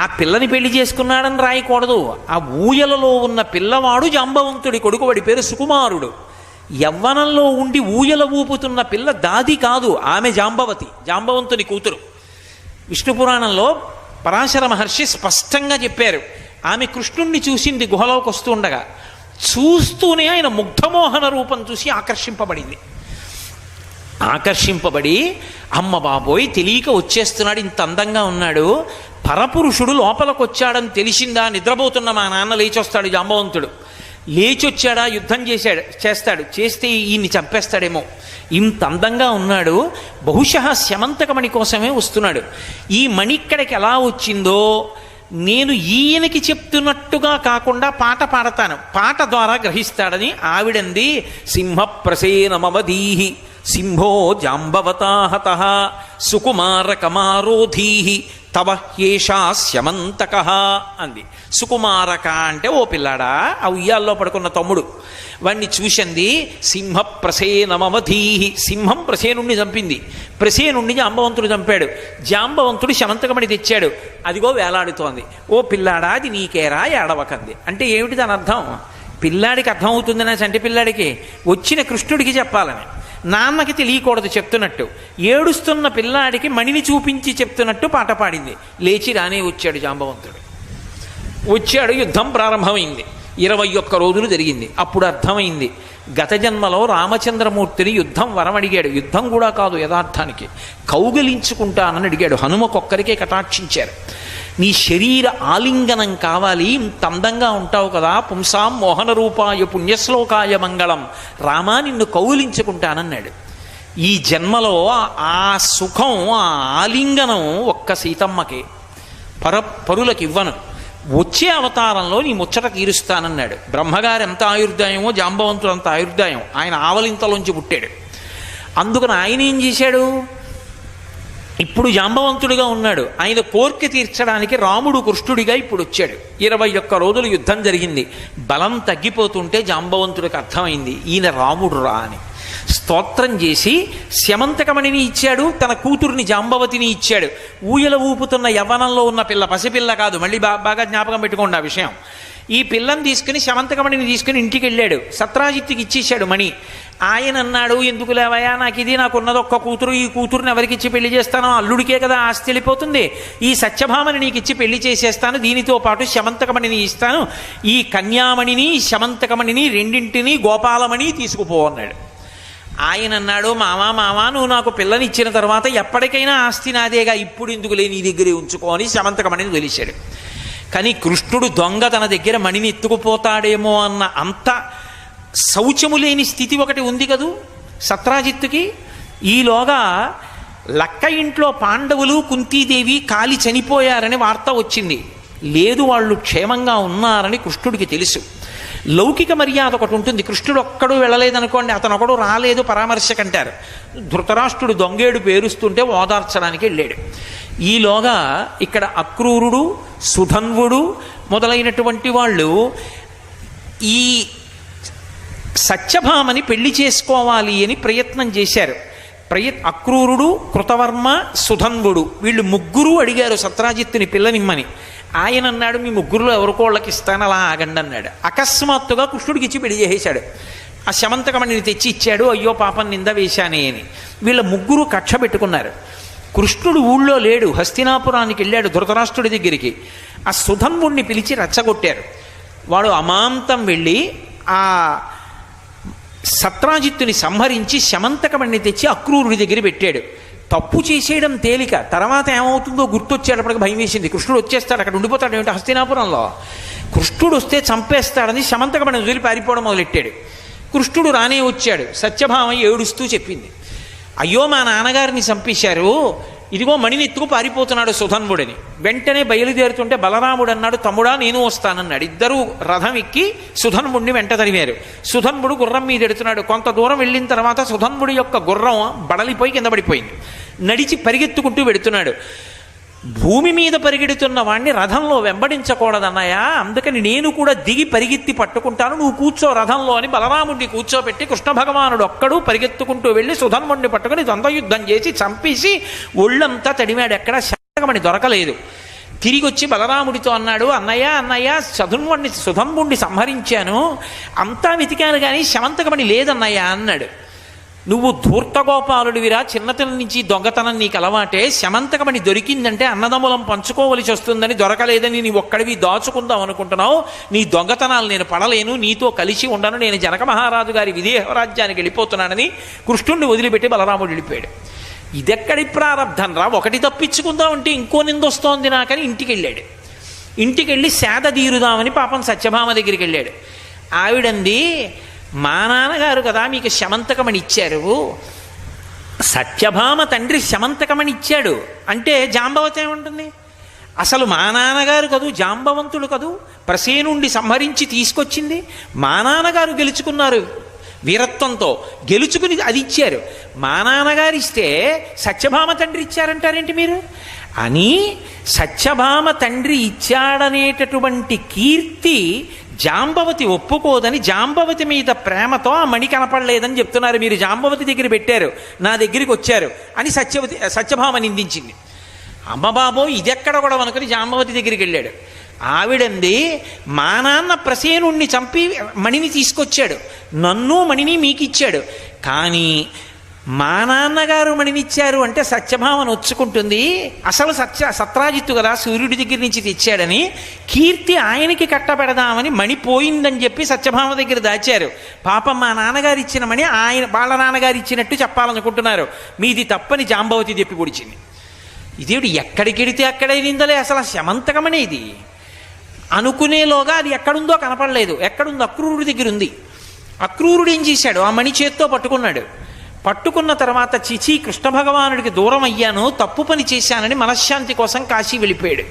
ఆ పిల్లని పెళ్లి చేసుకున్నాడని రాయకూడదు. ఆ ఊయలలో ఉన్న పిల్లవాడు జాంబవంతుడి కొడుకు, వాడి పేరు సుకుమారుడు. యవ్వనంలో ఉండి ఊయల ఊపుతున్న పిల్ల దాది కాదు, ఆమె జాంబవతి, జాంబవంతుని కూతురు. విష్ణు పురాణంలో పరాశర మహర్షి స్పష్టంగా చెప్పారు. ఆమె కృష్ణుణ్ణి చూసింది గుహలోకి వస్తూ ఉండగా. చూస్తూనే ఆయన ముగ్ధమోహన రూపం చూసి ఆకర్షింపబడి అమ్మ బాబోయ్, తెలియక వచ్చేస్తున్నాడు, ఇంత అందంగా ఉన్నాడు, పరపురుషుడు లోపలికి వచ్చాడని తెలిసిందా? నిద్రపోతున్న మా నాన్న లేచొస్తాడు జాంబవంతుడు. లేచొచ్చాడా? యుద్ధం చేస్తాడు. చేస్తే ఈయన్ని చంపేస్తాడేమో, ఇంత అందంగా ఉన్నాడు, బహుశः శమంతకమణి కోసమే వస్తున్నాడు. ఈ మణి ఇక్కడికి ఎలా వచ్చిందో నేను ఈయనకి చెప్తున్నట్టుగా కాకుండా పాట పాడతాను, పాట ద్వారా గ్రహిస్తాడని ఆవిడంది. సింహ ప్రసేనమవధీహి సింహో జాంబవతాహత సుకుమార కమారోధీహి తవ హేషా శమంతక అంది. సుకుమారక అంటే ఓ పిల్లాడా, ఆ ఉయ్యాల్లో పడుకున్న తమ్ముడు. వాణ్ణి చూసింది. సింహ ప్రసేనమవధీహి, సింహం ప్రసేనుణ్ణి చంపింది, ప్రసేనుణ్ణి జాంబవంతుడు చంపాడు, జాంబవంతుడు శమంతకమణి తెచ్చాడు, అదిగో వేలాడుతోంది. ఓ పిల్లాడా, అది నీకేరా, ఏడవకంది. అంటే ఏమిటి దాని అర్థం? పిల్లాడికి అర్థమవుతుంది నా చంటి పిల్లాడికి, వచ్చిన కృష్ణుడికి చెప్పాలని, నాన్నకి తెలియకూడదు చెప్తున్నట్టు. ఏడుస్తున్న పిల్లాడికి మణిని చూపించి చెప్తున్నట్టు పాట పాడింది. లేచి రానే వచ్చాడు జాంబవంతుడు. వచ్చాడు. యుద్ధం ప్రారంభమైంది. 21 రోజులు జరిగింది. అప్పుడు అర్థమైంది, గత జన్మలో రామచంద్రమూర్తిని యుద్ధం వరమడిగాడు. యుద్ధం కూడా కాదు, యథార్థానికి కౌగిలించుకుంటానని అడిగాడు. హనుమకొక్కరికే కటాక్షించారు. నీ శరీర ఆలింగనం కావాలి, ఇంత అందంగా ఉంటావు కదా, పుంసాం మోహన రూపాయ పుణ్యశ్లోకాయ మంగళం, రామా నిన్ను కౌగిలించుకుంటానన్నాడు. ఈ జన్మలో ఆ సుఖం, ఆ ఆలింగనం ఒక్క సీతమ్మకి, పరులకు ఇవ్వను. వచ్చే అవతారంలో నీ ముచ్చట తీరుస్తానన్నాడు. బ్రహ్మగారు ఎంత ఆయుర్దాయమో జాంబవంతుడు అంత ఆయుర్దాయం. ఆయన ఆవలింతలోంచి పుట్టాడు. అందుకని ఆయన ఏం చేశాడు, ఇప్పుడు జాంబవంతుడిగా ఉన్నాడు. ఆయన కోర్కె తీర్చడానికి రాముడు కృష్ణుడిగా ఇప్పుడు వచ్చాడు. 21 రోజులు యుద్ధం జరిగింది. బలం తగ్గిపోతుంటే జాంబవంతుడికి అర్థమైంది, ఈయన రాముడు రా అని. స్తోత్రం చేసి స్యమంతకమణిని ఇచ్చాడు, తన కూతుర్ని జాంబవతిని ఇచ్చాడు. ఊయల ఊపుతున్న యవ్వనంలో ఉన్న పిల్ల, పసిపిల్ల కాదు, మళ్ళీ బాగా జ్ఞాపకం పెట్టుకోండి ఆ విషయం. ఈ పిల్లని తీసుకుని శమంతకమణిని తీసుకుని ఇంటికి వెళ్ళాడు. సత్రాజిత్తుకి ఇచ్చేశాడు మణి. ఆయన అన్నాడు, ఎందుకు లేవయా, నాకు ఇది, నాకున్నది ఒక్క కూతురు, ఈ కూతురుని ఎవరికి ఇచ్చి పెళ్లి చేస్తానో, అల్లుడికే కదా ఆస్తి వెళ్ళిపోతుంది, ఈ సత్యభామని నీకు ఇచ్చి పెళ్లి చేసేస్తాను, దీనితో పాటు శమంతకమణిని ఇస్తాను, ఈ కన్యామణిని శమంతకమణిని రెండింటినీ గోపాలమణి తీసుకుపో అన్నాడు. ఆయన అన్నాడు, మామా నువ్వు నాకు పిల్లని ఇచ్చిన తర్వాత ఎప్పటికైనా ఆస్తి నాదేగా, ఇప్పుడు ఎందుకు లేని నీ దగ్గరే ఉంచుకో అని శమంతకమణిని తెలిసాడు. కానీ కృష్ణుడు దొంగ తన దగ్గర మణిని ఎత్తుకుపోతాడేమో అన్న అంత శౌచము లేని స్థితి ఒకటి ఉంది కదూ సత్రాజిత్తుకి. ఈలోగా లక్క ఇంట్లో పాండవులు కుంతీదేవి కాలి చనిపోయారని వార్త వచ్చింది. లేదు, వాళ్ళు క్షేమంగా ఉన్నారని కృష్ణుడికి తెలుసు. లౌకిక మర్యాద ఒకటి ఉంటుంది. కృష్ణుడు ఒక్కడు వెళ్ళలేదనుకోండి, అతను ఒకడు రాలేదు పరామర్శకంటారు. ధృతరాష్ట్రుడు దొంగేడు పేరుస్తుంటే ఓదార్చడానికి వెళ్ళాడు. ఈలోగా ఇక్కడ అక్రూరుడు, సుధన్వుడు మొదలైనటువంటి వాళ్ళు ఈ సత్యభామని పెళ్లి చేసుకోవాలి అని ప్రయత్నం చేశారు. అక్రూరుడు, కృతవర్మ, సుధన్వుడు వీళ్ళు ముగ్గురు అడిగారు సత్రాజిత్తుని పిల్లనిమ్మని. ఆయన అన్నాడు, మీ ముగ్గురులో ఎవరికోళ్ళకి ఇస్తాను, అలా ఆగండి అన్నాడు. అకస్మాత్తుగా కృష్ణుడికి ఇచ్చి పెళ్లి చేసేశాడు. ఆ శమంతకమణిని తెచ్చి ఇచ్చాడు. అయ్యో పాపం నింద వేశానే అని. వీళ్ళ ముగ్గురు కక్ష పెట్టుకున్నారు. కృష్ణుడు ఊళ్ళో లేడు, హస్తినాపురానికి వెళ్ళాడు ధృతరాష్ట్రుడి దగ్గరికి. ఆ సుధన్వుణ్ణి పిలిచి రెచ్చగొట్టారు. వాడు అమాంతం వెళ్ళి ఆ సత్రాజిత్తుని సంహరించి శమంతకమణిని తెచ్చి అక్రూరుడి దగ్గర పెట్టాడు. తప్పు చేసేయడం తేలిక, తర్వాత ఏమవుతుందో గుర్తొచ్చేటప్పటికి భయం వేసింది. కృష్ణుడు వచ్చేస్తాడు, అక్కడ ఉండిపోతాడు ఏమిటి హస్తినాపురంలో, కృష్ణుడు వస్తే చంపేస్తాడని శమంతకమణిని వదిలి పారిపోవడం మొదలెట్టాడు. కృష్ణుడు రానే వచ్చాడు. సత్యభామ ఏడుస్తూ చెప్పింది, అయ్యో మా నాన్నగారిని చంపేశారు, ఇదిగో మణిని ఎత్తుకు పారిపోతున్నాడు సుధన్వుడిని. వెంటనే బయలుదేరుతుంటే బలరాముడు అన్నాడు, తమ్ముడా నేను వస్తానన్నాడు. ఇద్దరూ రథం ఎక్కి సుధన్వుడిని వెంట తరిమారు. సుధన్వుడు గుర్రం మీద ఎడుతున్నాడు. కొంత దూరం వెళ్ళిన తర్వాత సుధన్వుడి యొక్క గుర్రం బడలిపోయి కింద పడిపోయింది. నడిచి పరిగెత్తుకుంటూ వెడుతున్నాడు. భూమి మీద పరిగెడుతున్న వాణ్ణి రథంలో వెంబడించకూడదన్నాయా, అందుకని నేను కూడా దిగి పరిగెత్తి పట్టుకుంటాను, నువ్వు కూర్చో రథంలో అని బలరాముడిని కూర్చోబెట్టి కృష్ణ భగవానుడు ఒక్కడు పరిగెత్తుకుంటూ వెళ్ళి సుధన్వుడిని పట్టుకుని ద్వంద్వయుద్ధం చేసి చంపేసి ఒళ్ళంతా తడిమాడు. ఎక్కడ శమంతకమణి దొరకలేదు. తిరిగి వచ్చి బలరాముడితో అన్నాడు, అన్నయ్య సుధన్వుడిని సంహరించాను, అంతా వెతికాను కానీ శమంతకమణి లేదన్నయ్య అన్నాడు. నువ్వు ధూర్తగోపాలుడివిరా, చిన్నతనం నుంచి దొంగతనం నీకు అలవాటే, శమంతకమణి దొరికిందంటే అన్నదమ్ములం పంచుకోవలసి వస్తుందని దొరకలేదని నీ ఒక్కడివి దాచుకుందాం అనుకుంటున్నావు. నీ దొంగతనాలు నేను పడలేను, నీతో కలిసి ఉండను, నేను జనక మహారాజు గారి విదేహరాజ్యానికి వెళ్ళిపోతున్నానని కృష్ణుడిని వదిలిపెట్టి బలరాముడు వెళ్ళిపోయాడు. ఇదెక్కడి ప్రారంధం రా, ఒకటి తప్పించుకుందాం అంటే ఇంకో నిందొస్తోంది నాకని ఇంటికి వెళ్ళాడు. ఇంటికి వెళ్ళి సేద తీరుదామని పాపం సత్యభామ దగ్గరికి వెళ్ళాడు. ఆవిడంది, మా నాన్నగారు కదా మీకు శమంతకమణి ఇచ్చారు, సత్యభామ తండ్రి శమంతకమణి ఇచ్చాడు అంటే జాంబవతి ఏముంటుంది, అసలు మా నాన్నగారు కదూ జాంబవంతుడు కదూ, ప్రసేనుండి సంహరించి తీసుకొచ్చింది మా నాన్నగారు, గెలుచుకున్నారు వీరత్వంతో, గెలుచుకుని అది ఇచ్చారు, మా నాన్నగారు ఇస్తే సత్యభామ తండ్రి ఇచ్చారంటారేంటి మీరు అని. సత్యభామ తండ్రి ఇచ్చాడనేటటువంటి కీర్తి జాంబవతి ఒప్పుకోదని, జాంబవతి మీద ప్రేమతో ఆ మణి కనపడలేదని చెప్తున్నారు. మీరు జాంబవతి దగ్గర పెట్టారు, నా దగ్గరికి వచ్చారు అని సత్యభామ నిందించింది. అమ్మబాబో ఇదెక్కడ కూడా అనుకుని జాంబవతి దగ్గరికి వెళ్ళాడు. ఆవిడంది, మా నాన్న ప్రసేనుణ్ణి చంపి మణిని తీసుకొచ్చాడు, నన్ను మణిని మీకు ఇచ్చాడు, కానీ మా నాన్నగారు మణినిచ్చారు అంటే సత్యభామ నొచ్చుకుంటుంది. అసలు సత్రాజిత్తు కదా సూర్యుడి దగ్గర నుంచి తెచ్చాడని, కీర్తి ఆయనకి కట్టబెడదామని మణి పోయిందని చెప్పి సత్యభామ దగ్గర దాచారు. పాపం మా నాన్నగారు ఇచ్చిన మణి వాళ్ళ నాన్నగారు ఇచ్చినట్టు చెప్పాలనుకుంటున్నారు. మీది తప్పని జాంబవతి చెప్పి పొడిచింది. ఇదేమిటి ఎక్కడికి వెడితే అక్కడే నిందలే, అసలు శమంతకమనే ఇది అనుకునేలోగా అది ఎక్కడుందో కనపడలేదు. ఎక్కడుందో అక్రూరుడి దగ్గర ఉంది. అక్రూరుడు ఏం చేశాడు, ఆ మణి చేత్తో పట్టుకున్నాడు. పట్టుకున్న తర్వాత చిచి కృష్ణ భగవానుడికి దూరం అయ్యాను, తప్పు పని చేశానని మనశ్శాంతి కోసం కాశీ వెళ్ళిపోయాడు.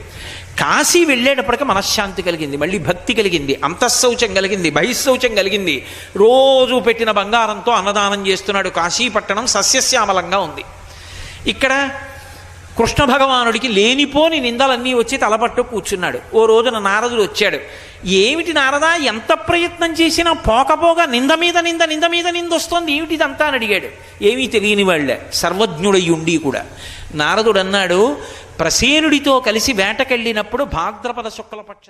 కాశీ వెళ్ళేటప్పటికి మనశ్శాంతి కలిగింది, మళ్ళీ భక్తి కలిగింది, అంతఃశౌచం కలిగింది, బహిశౌచం కలిగింది. రోజు పెట్టిన బంగారంతో అన్నదానం చేస్తున్నాడు. కాశీ పట్టణం సస్యశ్యామలంగా ఉంది. ఇక్కడ కృష్ణ భగవానుడికి లేనిపోని నిందలన్నీ వచ్చి తలపట్టు కూర్చున్నాడు. ఓ రోజున నారదుడు వచ్చాడు. ఏమిటి నారదా, ఎంత ప్రయత్నం చేసినా పోకపోగా నింద మీద నింద, నింద మీద నింద వస్తోంది, ఏమిటిదంతా అని అడిగాడు. ఏమీ తెలియని వాళ్ళే, సర్వజ్ఞుడయ్యుండి కూడా. నారదుడు అన్నాడు, ప్రసేనుడితో కలిసి వేటకెళ్ళినప్పుడు భాద్రపద శుక్లపక్ష